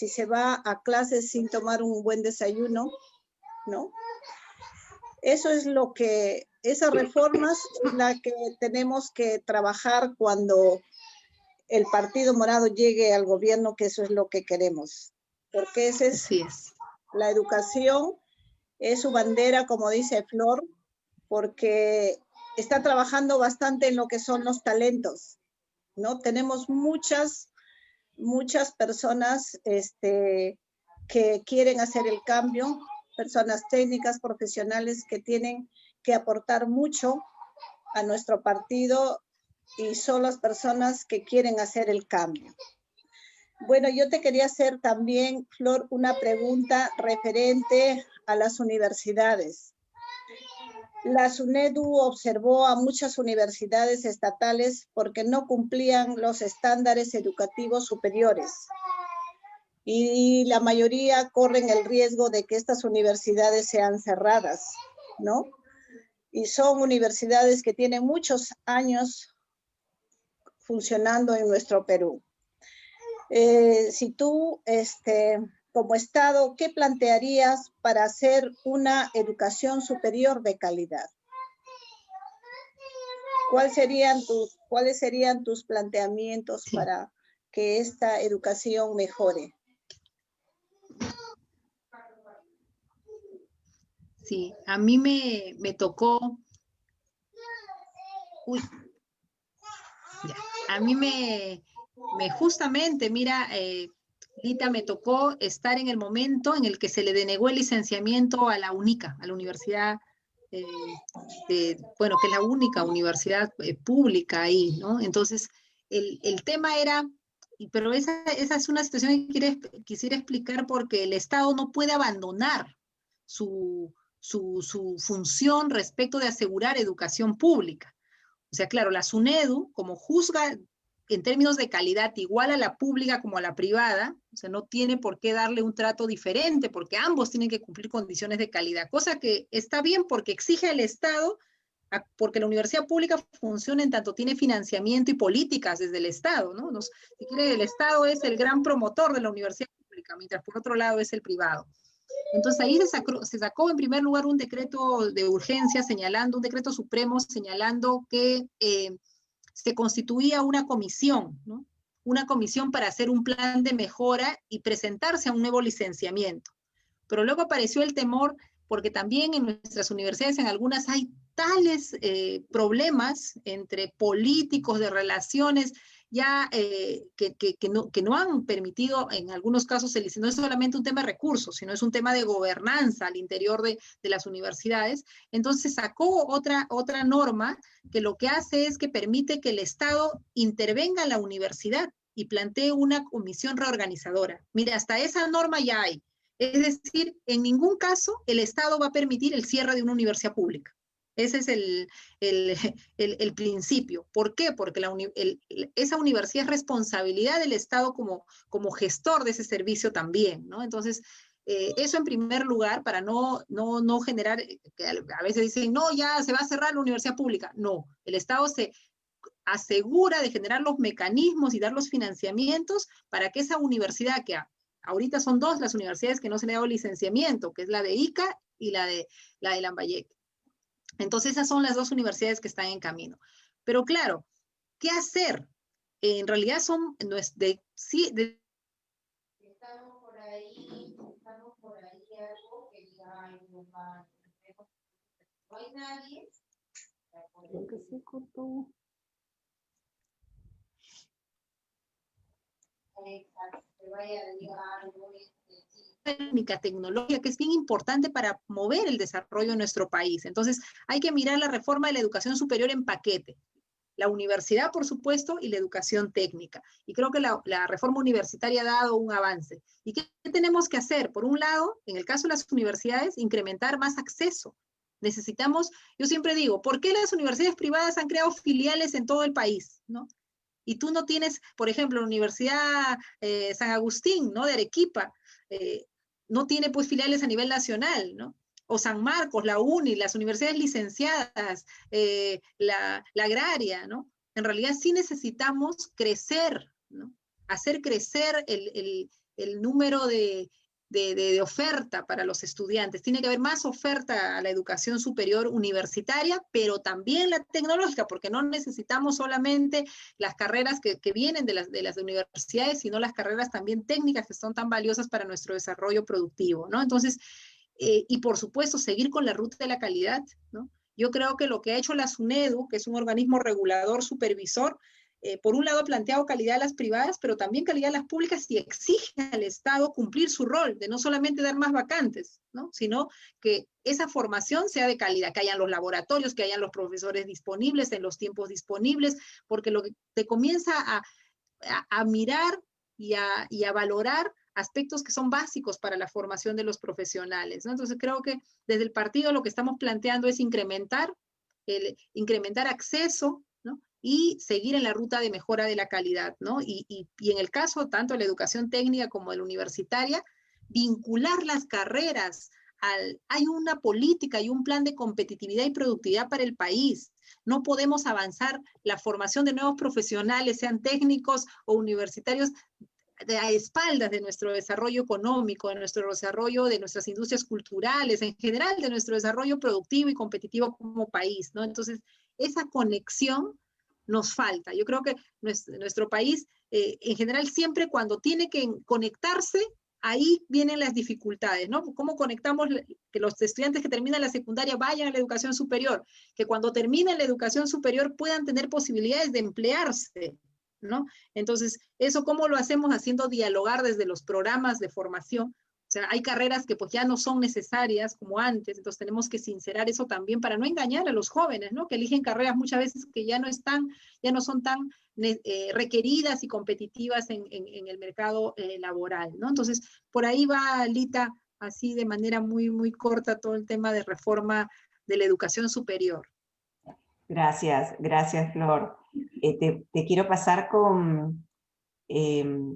se va a clases sin tomar un buen desayuno, ¿no? Eso es esas reformas es la que tenemos que trabajar cuando el Partido Morado llegue al gobierno, que eso es lo que queremos. Porque Así es. La educación es su bandera, como dice Flor, porque está trabajando bastante en lo que son los talentos, ¿no? Tenemos muchas personas que quieren hacer el cambio, personas técnicas, profesionales que tienen que aportar mucho a nuestro partido y son las personas que quieren hacer el cambio. Bueno, yo te quería hacer también, Flor, una pregunta referente a las universidades. La SUNEDU observó a muchas universidades estatales porque no cumplían los estándares educativos superiores y la mayoría corren el riesgo de que estas universidades sean cerradas, ¿no? Y son universidades que tienen muchos años funcionando en nuestro Perú. Si tú, como Estado, ¿qué plantearías para hacer una educación superior de calidad? ¿Cuáles serían tus planteamientos para que esta educación mejore? Sí, a mí me tocó... Uy. Ya. A mí justamente, mira, Lita, me tocó estar en el momento en el que se le denegó el licenciamiento a la UNICA, a la universidad, bueno, que es la única universidad pública ahí, ¿no? Entonces, el tema era, pero esa es una situación que quisiera explicar porque el Estado no puede abandonar su función respecto de asegurar educación pública. O sea, claro, la SUNEDU, como juzga en términos de calidad igual a la pública como a la privada, o sea, no tiene por qué darle un trato diferente, porque ambos tienen que cumplir condiciones de calidad, cosa que está bien porque exige al Estado, porque la universidad pública funciona en tanto tiene financiamiento y políticas desde el Estado, ¿no? Si quiere, el Estado es el gran promotor de la universidad pública, mientras por otro lado es el privado. Entonces ahí se sacó en primer lugar un decreto de urgencia un decreto supremo señalando que se constituía una comisión, ¿no? Una comisión para hacer un plan de mejora y presentarse a un nuevo licenciamiento. Pero luego apareció el temor, porque también en nuestras universidades, en algunas, hay tales problemas entre políticos de relaciones, ya que no han permitido en algunos casos, no es solamente un tema de recursos, sino es un tema de gobernanza al interior de las universidades. Entonces sacó otra norma que lo que hace es que permite que el Estado intervenga en la universidad y plantee una comisión reorganizadora. Mira, hasta esa norma ya hay. Es decir, en ningún caso el Estado va a permitir el cierre de una universidad pública. Ese es el principio. ¿Por qué? Porque esa universidad es responsabilidad del Estado como gestor de ese servicio también, ¿no? Entonces, eso en primer lugar, para no generar, que a veces dicen, no, ya se va a cerrar la universidad pública. No, el Estado se asegura de generar los mecanismos y dar los financiamientos para que esa universidad, que ahorita son dos las universidades que no se le ha dado licenciamiento, que es la de Ica y la de Lambayeque. Entonces esas son las dos universidades que están en camino. Pero claro, ¿qué hacer? En realidad estamos por ahí algo que diga, ay, no hay nadie. Porque se cortó. Técnica, tecnológica, que es bien importante para mover el desarrollo de nuestro país. Entonces, hay que mirar la reforma de la educación superior en paquete. La universidad, por supuesto, y la educación técnica. Y creo que la reforma universitaria ha dado un avance. ¿Y qué tenemos que hacer? Por un lado, en el caso de las universidades, incrementar más acceso. Necesitamos, yo siempre digo, ¿por qué las universidades privadas han creado filiales en todo el país? ¿No? Y tú no tienes, por ejemplo, la Universidad San Agustín, ¿no? De Arequipa, no tiene pues filiales a nivel nacional, ¿no? O San Marcos, la UNI, las universidades licenciadas, la agraria, ¿no? En realidad sí necesitamos crecer, ¿no? Hacer crecer el número de oferta para los estudiantes. Tiene que haber más oferta a la educación superior universitaria, pero también la tecnológica, porque no necesitamos solamente las carreras que vienen de las universidades, sino las carreras también técnicas que son tan valiosas para nuestro desarrollo productivo, ¿no? Entonces, y por supuesto, seguir con la ruta de la calidad, ¿no? Yo creo que lo que ha hecho la SUNEDU, que es un organismo regulador, supervisor, por un lado ha planteado calidad a las privadas, pero también calidad a las públicas y exige al Estado cumplir su rol de no solamente dar más vacantes, ¿no? Sino que esa formación sea de calidad, que hayan los laboratorios, que hayan los profesores disponibles en los tiempos disponibles, porque lo que te comienza a mirar y a valorar aspectos que son básicos para la formación de los profesionales, ¿no? Entonces creo que desde el partido lo que estamos planteando es incrementar acceso, ¿no? Y seguir en la ruta de mejora de la calidad, ¿no? Y en el caso tanto de la educación técnica como de la universitaria, vincular las carreras hay una política y un plan de competitividad y productividad para el país. No podemos avanzar la formación de nuevos profesionales, sean técnicos o universitarios, a espaldas de nuestro desarrollo económico, de nuestro desarrollo de nuestras industrias culturales, en general de nuestro desarrollo productivo y competitivo como país, ¿no? Entonces, esa conexión nos falta. Yo creo que nuestro país, en general, siempre cuando tiene que conectarse, ahí vienen las dificultades, ¿no? ¿Cómo conectamos que los estudiantes que terminan la secundaria vayan a la educación superior? Que cuando terminen la educación superior puedan tener posibilidades de emplearse, ¿no? Entonces, ¿eso cómo lo hacemos? Haciendo dialogar desde los programas de formación O sea, hay carreras que pues ya no son necesarias como antes, entonces tenemos que sincerar eso también para no engañar a los jóvenes, ¿no? Que eligen carreras muchas veces que ya no son tan requeridas y competitivas en el mercado laboral, ¿no? Entonces, por ahí va, Lita, así de manera muy, muy corta, todo el tema de reforma de la educación superior. Gracias, gracias, Flor. Te quiero pasar con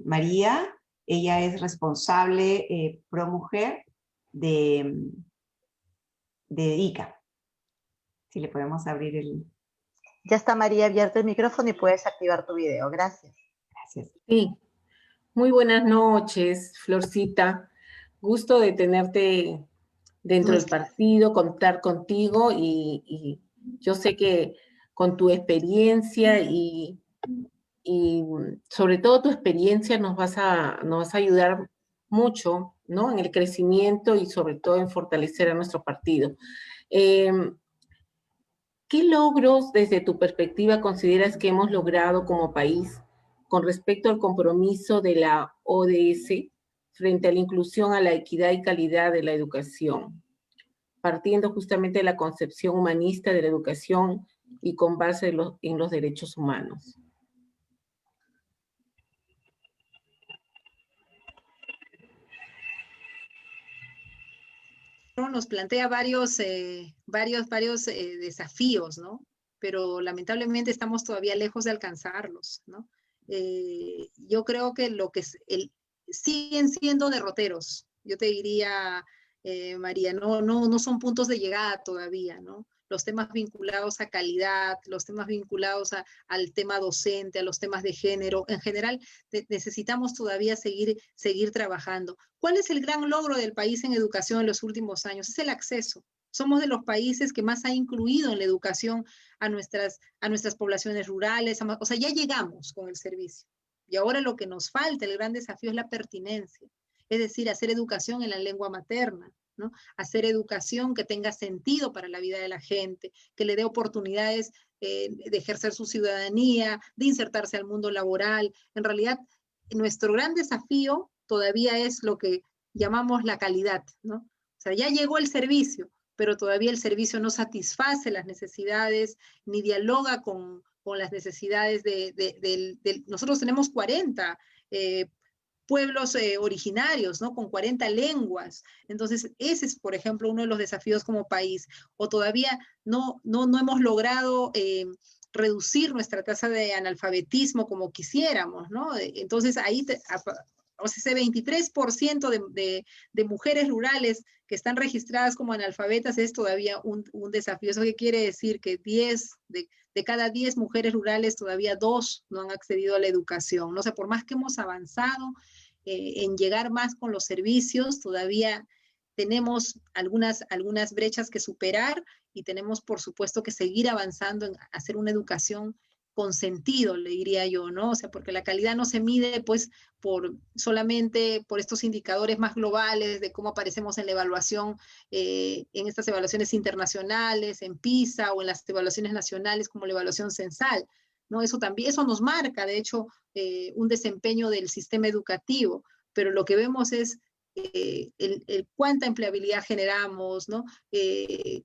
María. Ella es responsable pro mujer de ICA. Si le podemos abrir el... Ya está, María, abierto el micrófono y puedes activar tu video. Gracias. Gracias. Sí, muy buenas noches, Florcita. Gusto de tenerte dentro del partido, contar contigo y yo sé que con tu experiencia y sobre todo tu experiencia nos vas a ayudar mucho, ¿no? En el crecimiento y sobre todo en fortalecer a nuestro partido. ¿Qué logros desde tu perspectiva consideras que hemos logrado como país con respecto al compromiso de la ODS frente a la inclusión, a la equidad y calidad de la educación, partiendo justamente de la concepción humanista de la educación y con base en los derechos humanos? Nos plantea varios desafíos, ¿no? Pero lamentablemente estamos todavía lejos de alcanzarlos, ¿no? Yo creo que siguen siendo derroteros. Yo te diría, María, no son puntos de llegada todavía, ¿no? Los temas vinculados a calidad, los temas vinculados al tema docente, a los temas de género, en general necesitamos todavía seguir trabajando. ¿Cuál es el gran logro del país en educación en los últimos años? Es el acceso. Somos de los países que más ha incluido en la educación a nuestras poblaciones rurales, o sea, ya llegamos con el servicio. Y ahora lo que nos falta, el gran desafío es la pertinencia, es decir, hacer educación en la lengua materna, ¿no? Hacer educación que tenga sentido para la vida de la gente, que le dé oportunidades de ejercer su ciudadanía, de insertarse al mundo laboral. En realidad, nuestro gran desafío todavía es lo que llamamos la calidad, ¿no? O sea, ya llegó el servicio, pero todavía el servicio no satisface las necesidades, ni dialoga con las necesidades nosotros tenemos 40 pueblos originarios, ¿no? Con 40 lenguas. Entonces, ese es, por ejemplo, uno de los desafíos como país. O todavía no hemos logrado reducir nuestra tasa de analfabetismo como quisiéramos, ¿no? Entonces, ahí, o sea, ese 23% de mujeres rurales que están registradas como analfabetas es todavía un desafío. ¿Eso qué quiere decir? Que de cada 10 mujeres rurales, todavía 2 no han accedido a la educación. No sé, por más que hemos avanzado en llegar más con los servicios, todavía tenemos algunas brechas que superar y tenemos, por supuesto, que seguir avanzando en hacer una educación con sentido, le diría yo, ¿no? O sea, porque la calidad no se mide, pues, solamente por estos indicadores más globales de cómo aparecemos en la evaluación, en estas evaluaciones internacionales, en PISA o en las evaluaciones nacionales como la evaluación censal, ¿no? Eso nos marca, de hecho, un desempeño del sistema educativo, pero lo que vemos es cuánta empleabilidad generamos, ¿no?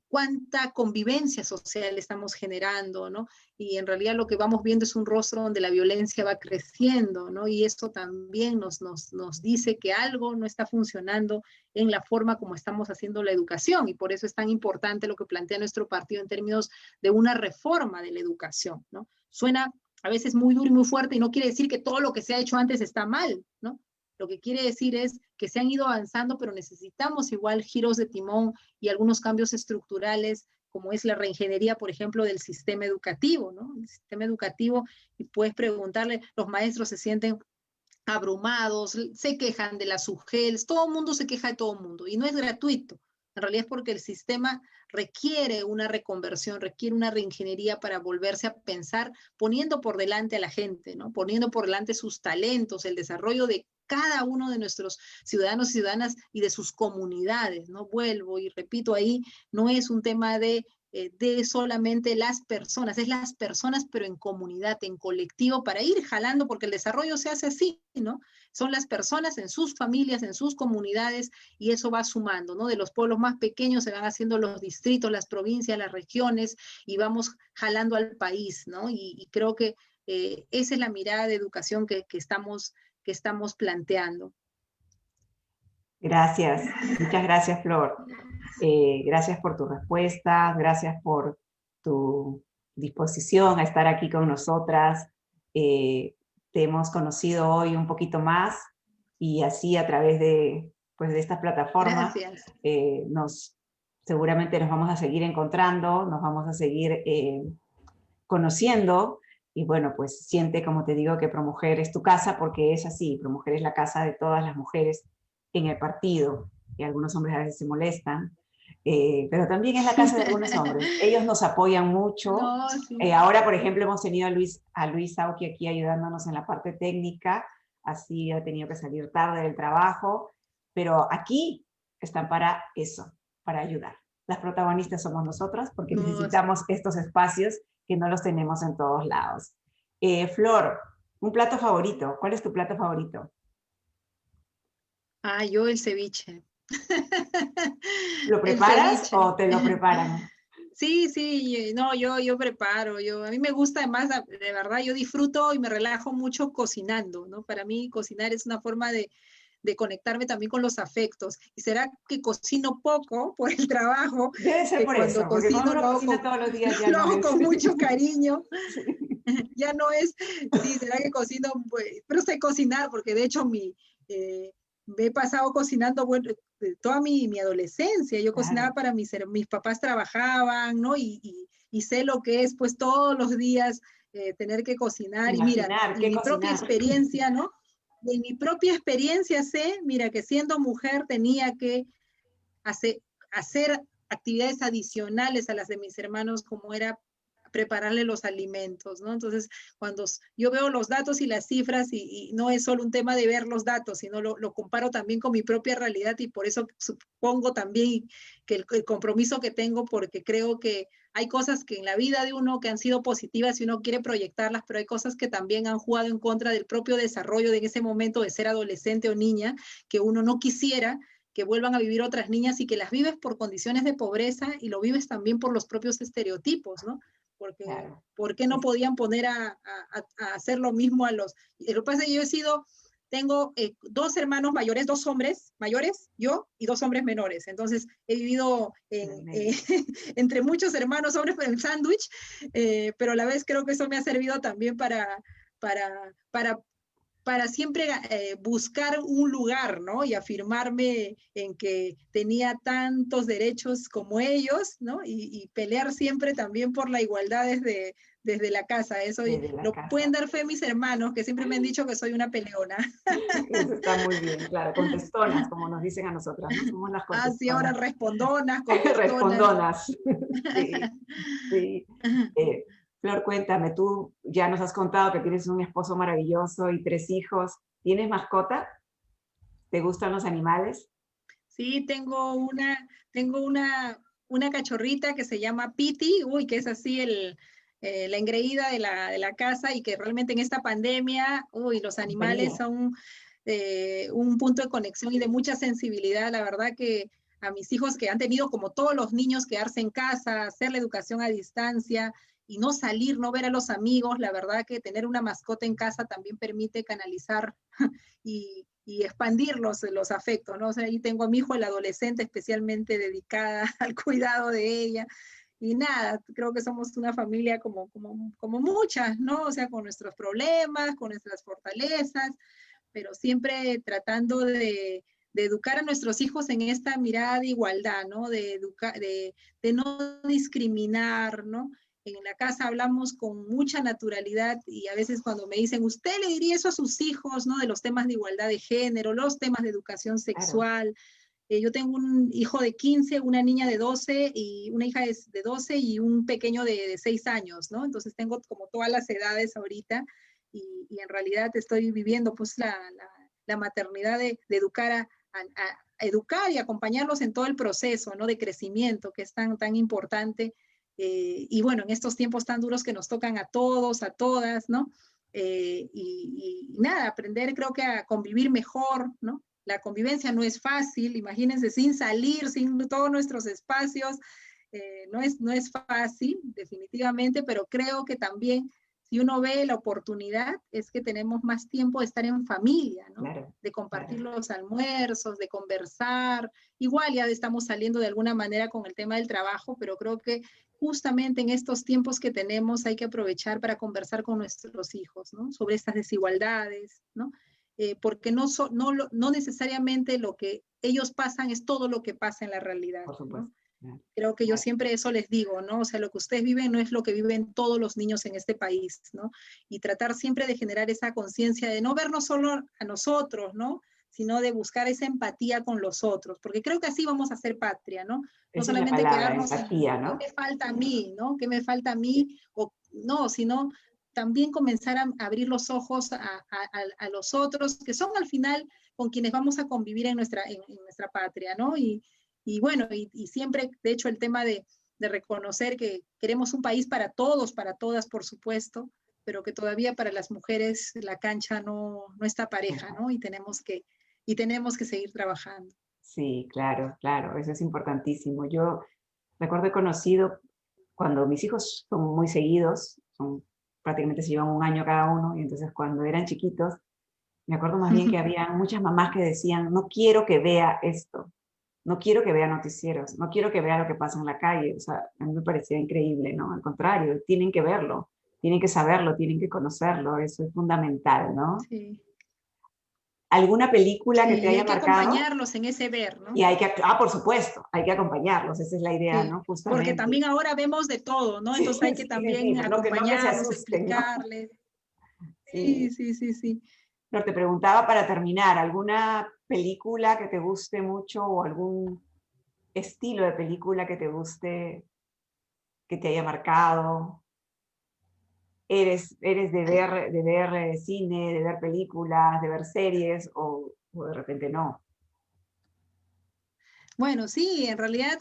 Cuánta convivencia social estamos generando, ¿no? Y en realidad lo que vamos viendo es un rostro donde la violencia va creciendo, ¿no? Y esto también nos dice que algo no está funcionando en la forma como estamos haciendo la educación, y por eso es tan importante lo que plantea nuestro partido en términos de una reforma de la educación, ¿no? Suena a veces muy duro y muy fuerte, y no quiere decir que todo lo que se ha hecho antes está mal, ¿no? Lo que quiere decir es que se han ido avanzando, pero necesitamos igual giros de timón y algunos cambios estructurales, como es la reingeniería, por ejemplo, del sistema educativo, ¿no? El sistema educativo, y puedes preguntarle, los maestros se sienten abrumados, se quejan de las UGELs, todo el mundo se queja de todo el mundo, y no es gratuito. En realidad es porque el sistema requiere una reconversión, requiere una reingeniería para volverse a pensar, poniendo por delante a la gente, ¿no? Poniendo por delante sus talentos, el desarrollo de cada uno de nuestros ciudadanos y ciudadanas y de sus comunidades, ¿no? Vuelvo y repito, ahí no es un tema de solamente las personas, es las personas, pero en comunidad, en colectivo, para ir jalando, porque el desarrollo se hace así, ¿no? son las personas en sus familias, en sus comunidades, y eso va sumando, ¿no? De los pueblos más pequeños se van haciendo los distritos, las provincias, las regiones, y vamos jalando al país, ¿no? Y creo que esa es la mirada de educación que estamos planteando. Gracias, muchas gracias, Flor. Gracias por tu respuesta, gracias por tu disposición a estar aquí con nosotras. Te hemos conocido hoy un poquito más y así a través de, pues, de esta plataforma seguramente nos vamos a seguir encontrando, nos vamos a seguir conociendo. Y bueno, pues siente, como te digo, que ProMujer es tu casa, porque es así, ProMujer es la casa de todas las mujeres en el partido, y algunos hombres a veces se molestan, pero también es la casa de algunos hombres. Ellos nos apoyan mucho. No, sí. Ahora, por ejemplo, hemos tenido a Luis Sauki aquí ayudándonos en la parte técnica, así ha tenido que salir tarde del trabajo, pero aquí están para eso, para ayudar. Las protagonistas somos nosotras, porque necesitamos estos espacios que no los tenemos en todos lados. Flor, un plato favorito. ¿Cuál es tu plato favorito? Ah, yo el ceviche. ¿Lo preparas o te lo preparan? Sí, sí, no, yo preparo, a mí me gusta, además, de verdad, yo disfruto y me relajo mucho cocinando, ¿no? Para mí cocinar es una forma de conectarme también con los afectos. Y será que cocino poco por el trabajo. Debe ser por eso, porque cuando uno cocina todos los días ya lo hago con mucho cariño. Sí. Ya no es, sí, será que cocino, pues, pero sé cocinar, porque de hecho me he pasado cocinando, bueno, toda mi adolescencia. Yo cocinaba para mis papás trabajaban, ¿no? Y sé lo que es, pues, todos los días tener que cocinar. Imaginar, y mira, en mi propia experiencia, ¿no? De mi propia experiencia sé, mira, que siendo mujer tenía que hacer actividades adicionales a las de mis hermanos, como era prepararle los alimentos, ¿no? Entonces, cuando yo veo los datos y las cifras, y no es solo un tema de ver los datos, sino lo comparo también con mi propia realidad, y por eso supongo también que el compromiso que tengo, porque creo que hay cosas que en la vida de uno que han sido positivas y uno quiere proyectarlas, pero hay cosas que también han jugado en contra del propio desarrollo de ese momento de ser adolescente o niña, que uno no quisiera que vuelvan a vivir otras niñas, y que las vives por condiciones de pobreza y lo vives también por los propios estereotipos, ¿no? Porque, claro, ¿por qué no podían poner a hacer lo mismo a los... Lo que pasa es que yo tengo 2 hermanos mayores, 2 hombres mayores, yo, y 2 hombres menores. Entonces he vivido entre muchos hermanos hombres en el sándwich, pero a la vez creo que eso me ha servido también para siempre buscar un lugar, ¿no? Y afirmarme en que tenía tantos derechos como ellos, ¿no? Y pelear siempre también por la igualdad desde la casa. Eso lo pueden dar fe mis hermanos, que siempre me han dicho que soy una peleona. Eso está muy bien, claro, contestonas, como nos dicen a nosotras, ¿no? Somos las contestonas. Ah, sí, ahora respondonas, respondonas. Sí, sí. Flor, cuéntame, tú ya nos has contado que tienes un esposo maravilloso y 3 hijos. ¿Tienes mascota? ¿Te gustan los animales? Sí, tengo una cachorrita que se llama Piti, que es así la engreída de la casa, y que realmente en esta pandemia, los animales son un punto de conexión y de mucha sensibilidad. La verdad que a mis hijos, que han tenido, como todos los niños, quedarse en casa, hacer la educación a distancia y no salir, no ver a los amigos, la verdad que tener una mascota en casa también permite canalizar y expandir los afectos, ¿no? O sea, ahí tengo a mi hijo, el adolescente, especialmente dedicada al cuidado de ella. Y nada, creo que somos una familia como muchas, ¿no? O sea, con nuestros problemas, con nuestras fortalezas, pero siempre tratando de educar a nuestros hijos en esta mirada de igualdad, ¿no? De no discriminar, ¿no? En la casa hablamos con mucha naturalidad, y a veces cuando me dicen, ¿usted le diría eso a sus hijos, ¿no? De los temas de igualdad de género, los temas de educación sexual. Claro. Yo tengo un hijo de 15, una niña de 12, y una hija de 12 y un pequeño de 6 años, ¿no? Entonces tengo como todas las edades ahorita, y en realidad estoy viviendo pues la maternidad de educar a educar y acompañarlos en todo el proceso, ¿no? De crecimiento, que es tan importante. Y bueno, en estos tiempos tan duros que nos tocan a todos, a todas, ¿no? y nada, aprender creo que a convivir mejor, ¿no? La convivencia no es fácil, imagínense, sin salir, sin todos nuestros espacios, no es fácil, definitivamente, pero creo que también si uno ve la oportunidad es que tenemos más tiempo de estar en familia, ¿no? Claro, de compartir claro. los almuerzos, de conversar. Igual ya estamos saliendo de alguna manera con el tema del trabajo, pero creo que justamente en estos tiempos que tenemos hay que aprovechar para conversar con nuestros hijos, ¿no? Sobre estas desigualdades, ¿no? Porque no necesariamente lo que ellos pasan es todo lo que pasa en la realidad, Por supuesto. ¿no? Claro. Creo que yo siempre eso les digo, ¿no? O sea, lo que ustedes viven no es lo que viven todos los niños en este país, ¿no? Y tratar siempre de generar esa conciencia de no vernos solo a nosotros, ¿no? Sino de buscar esa empatía con los otros, porque creo que así vamos a hacer patria, ¿no? No Esa es la solamente palabra, quedarnos en empatía, qué ¿no? me falta a mí, ¿no? ¿Qué me falta a mí? O no, sino también comenzar a abrir los ojos a los otros, que son al final con quienes vamos a convivir en nuestra patria, ¿no? Y bueno, y siempre, de hecho, el tema de reconocer que queremos un país para todos, para todas, por supuesto, pero que todavía para las mujeres la cancha no está pareja, ¿no? Y tenemos que seguir trabajando. Sí, claro, claro, eso es importantísimo. Yo recuerdo he conocido, cuando mis hijos son muy seguidos, prácticamente se llevan un año cada uno, y entonces cuando eran chiquitos, me acuerdo más bien que había muchas mamás que decían, no quiero que vea esto, no quiero que vea noticieros, no quiero que vea lo que pasa en la calle. O sea, a mí me parecía increíble, ¿no? Al contrario, tienen que verlo, tienen que saberlo, tienen que conocerlo, eso es fundamental, ¿no? Sí. ¿Alguna película que Sí, te y haya hay que marcado? acompañarlos en ese ver, ¿no? Y hay que, por supuesto, hay que acompañarlos, esa es la idea, Sí, ¿no? porque Justamente. también ahora vemos de todo, ¿no? Sí, Entonces hay que sí, sí, sí, también no que se acompañarlos, asusten, ¿no? explicarles. Sí. Sí. Pero te preguntaba para terminar, ¿alguna película que te guste mucho o algún estilo de película que te guste, que te haya marcado? ¿Eres de ver cine, de ver películas, de ver series o de repente no? Bueno, sí, en realidad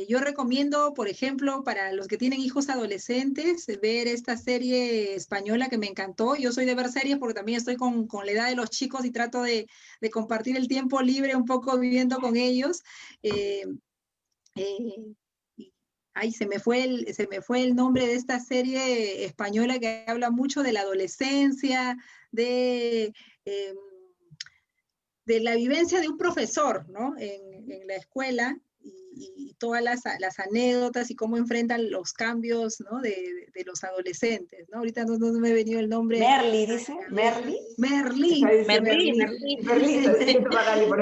yo recomiendo, por ejemplo, para los que tienen hijos adolescentes, ver esta serie española que me encantó. Yo soy de ver series porque también estoy con la edad de los chicos y trato de compartir el tiempo libre un poco viviendo con ellos. Eh, eh, Ay, se me fue el nombre de esta serie española que habla mucho de la adolescencia, de, eh, de la vivencia de un profesor, ¿no? En la escuela y todas las anécdotas y cómo enfrentan los cambios, ¿no? De los adolescentes, ¿no? Ahorita no me ha venido el nombre. Merly, dice, Merly. Merlí. Merlí.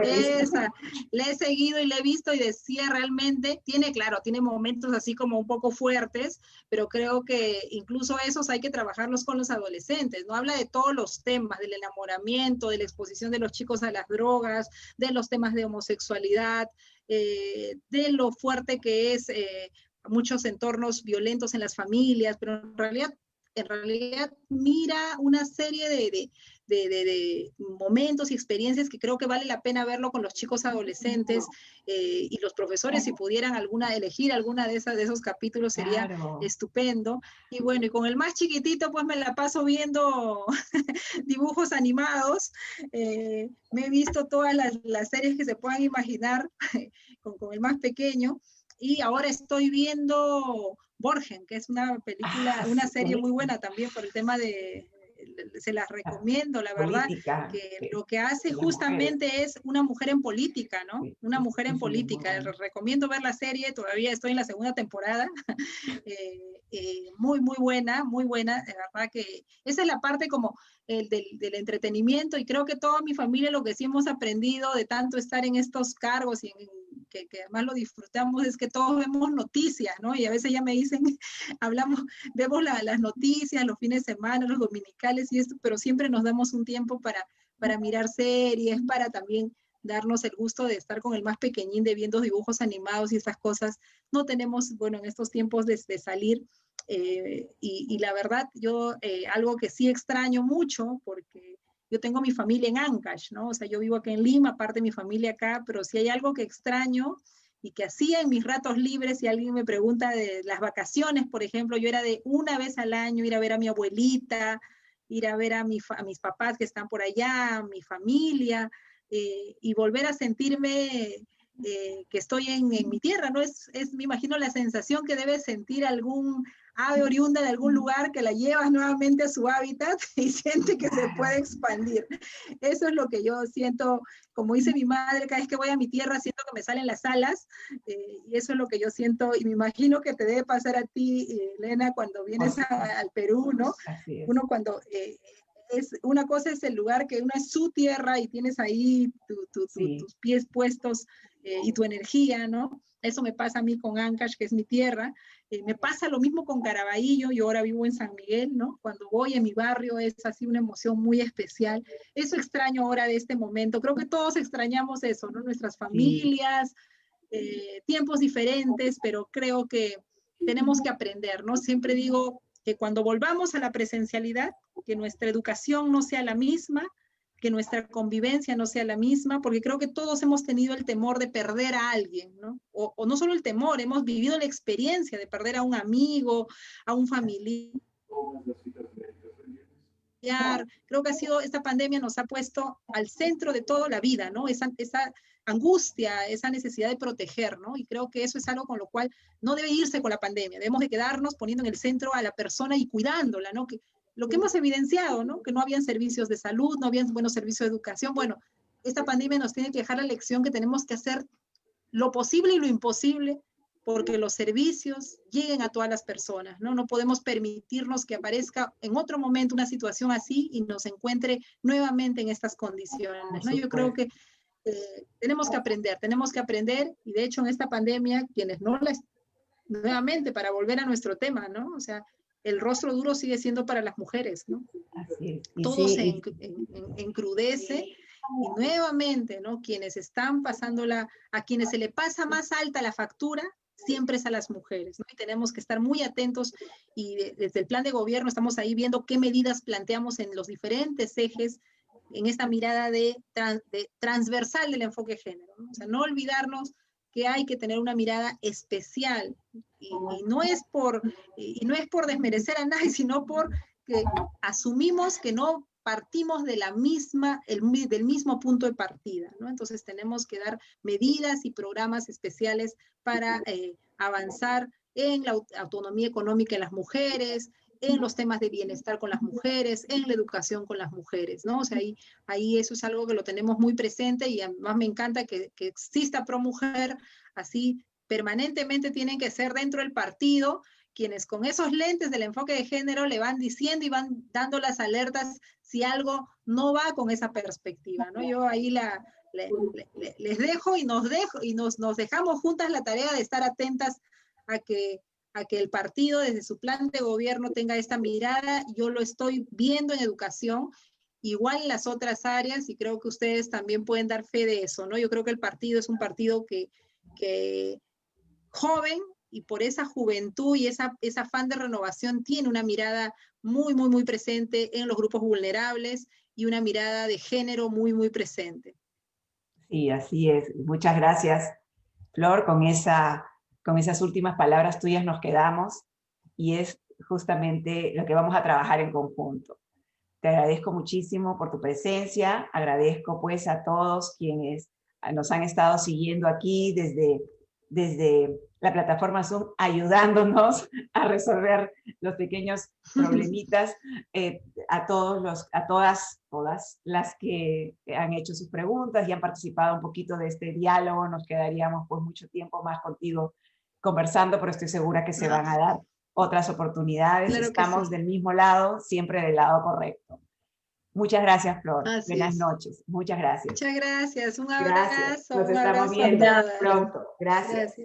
Esa, le he seguido y le he visto y decía realmente, tiene momentos así como un poco fuertes, pero creo que incluso esos hay que trabajarlos con los adolescentes, ¿no? Habla de todos los temas, del enamoramiento, de la exposición de los chicos a las drogas, de los temas de homosexualidad, de lo fuerte que es muchos entornos violentos en las familias, pero en realidad mira una serie de momentos y experiencias que creo que vale la pena verlo con los chicos adolescentes y los profesores, si pudieran elegir alguna de esos capítulos sería estupendo. Y bueno, y con el más chiquitito pues me la paso viendo dibujos animados. Me he visto todas las series que se puedan imaginar con el más pequeño. Y ahora estoy viendo Borgen, que es una película, una serie muy buena también por el tema se las recomiendo, la verdad, que lo que hace justamente es una mujer en política, ¿no? Una mujer en política. Les recomiendo ver la serie, todavía estoy en la segunda temporada. Muy buena, de verdad que esa es la parte como del entretenimiento, y creo que toda mi familia lo que sí hemos aprendido de tanto estar en estos cargos y que además lo disfrutamos es que todos vemos noticias, ¿no? Y a veces ya me dicen, vemos las noticias los fines de semana, los dominicales y esto, pero siempre nos damos un tiempo para mirar series, para también darnos el gusto de estar con el más pequeñín, de viendo dibujos animados y estas cosas. No tenemos, bueno, en estos tiempos de salir, y la verdad, yo algo que sí extraño mucho, porque yo tengo mi familia en Ancash, ¿no? O sea, yo vivo aquí en Lima, aparte de mi familia acá, pero si hay algo que extraño y que hacía en mis ratos libres. Si alguien me pregunta de las vacaciones, por ejemplo, yo era de una vez al año ir a ver a mi abuelita, ir a ver a mis papás que están por allá, a mi familia, y volver a sentirme que estoy en mi tierra, ¿no? Me imagino la sensación que debe sentir algún ave oriunda de algún lugar que la llevas nuevamente a su hábitat y siente que se puede expandir. Eso es lo que yo siento, como dice mi madre, cada vez que voy a mi tierra siento que me salen las alas, y eso es lo que yo siento, y me imagino que te debe pasar a ti, Elena, cuando vienes al Perú, ¿no? Uno cuando... una cosa es el lugar que uno es su tierra y tienes ahí tus pies puestos y tu energía, ¿no? Eso me pasa a mí con Ancash, que es mi tierra. Me pasa lo mismo con Caraballo. Yo ahora vivo en San Miguel, ¿no? Cuando voy en mi barrio es así una emoción muy especial. Eso extraño ahora de este momento. Creo que todos extrañamos eso, ¿no? Nuestras familias, tiempos diferentes, pero creo que tenemos que aprender, ¿no? Siempre digo que cuando volvamos a la presencialidad, que nuestra educación no sea la misma, que nuestra convivencia no sea la misma, porque creo que todos hemos tenido el temor de perder a alguien, ¿no? O no solo el temor, hemos vivido la experiencia de perder a un amigo, a un familiar. Creo que esta pandemia nos ha puesto al centro de toda la vida, ¿no? Esa angustia, esa necesidad de proteger, ¿no? Y creo que eso es algo con lo cual no debe irse con la pandemia, debemos de quedarnos poniendo en el centro a la persona y cuidándola, ¿no? Lo que hemos evidenciado, ¿no? Que no habían servicios de salud, no habían buenos servicios de educación. Bueno, esta pandemia nos tiene que dejar la lección que tenemos que hacer lo posible y lo imposible porque los servicios lleguen a todas las personas, ¿no? No podemos permitirnos que aparezca en otro momento una situación así y nos encuentre nuevamente en estas condiciones, ¿no? Yo creo que tenemos que aprender, y de hecho en esta pandemia, nuevamente para volver a nuestro tema, ¿no? O sea, el rostro duro sigue siendo para las mujeres, ¿no? Así es. Todo se encrudece, y nuevamente, ¿no? Quienes están pasándola, a quienes se le pasa más alta la factura, siempre es a las mujeres, ¿no? Y tenemos que estar muy atentos, y desde el plan de gobierno estamos ahí viendo qué medidas planteamos en los diferentes ejes, en esta mirada de transversal del enfoque género, ¿no? O sea, no olvidarnos que hay que tener una mirada especial, y no es por desmerecer a nadie, sino porque asumimos que no partimos de del mismo punto de partida, ¿no? Entonces tenemos que dar medidas y programas especiales para avanzar en la autonomía económica de las mujeres, en los temas de bienestar con las mujeres, en la educación con las mujeres, ¿no? O sea, ahí eso es algo que lo tenemos muy presente, y además me encanta que exista ProMujer, así permanentemente tienen que ser dentro del partido quienes con esos lentes del enfoque de género le van diciendo y van dando las alertas si algo no va con esa perspectiva, ¿no? Yo ahí les dejo y nos dejamos juntas la tarea de estar atentas a que el partido desde su plan de gobierno tenga esta mirada. Yo lo estoy viendo en educación, igual en las otras áreas, y creo que ustedes también pueden dar fe de eso, ¿no? Yo creo que el partido es un partido que joven, y por esa juventud y ese afán de renovación tiene una mirada muy, muy, muy presente en los grupos vulnerables, y una mirada de género muy, muy presente. Sí, así es. Muchas gracias, Flor. Con esas últimas palabras tuyas nos quedamos, y es justamente lo que vamos a trabajar en conjunto. Te agradezco muchísimo por tu presencia, agradezco pues a todos quienes nos han estado siguiendo aquí desde la plataforma Zoom, ayudándonos a resolver los pequeños problemitas, a todas las que han hecho sus preguntas y han participado un poquito de este diálogo. Nos quedaríamos pues mucho tiempo más contigo conversando, pero estoy segura que se van a dar otras oportunidades. Claro, estamos del mismo lado, siempre del lado correcto. Muchas gracias, Flor. Buenas noches. Muchas gracias. Muchas gracias. Un abrazo. Gracias. Nos estamos viendo pronto. Gracias.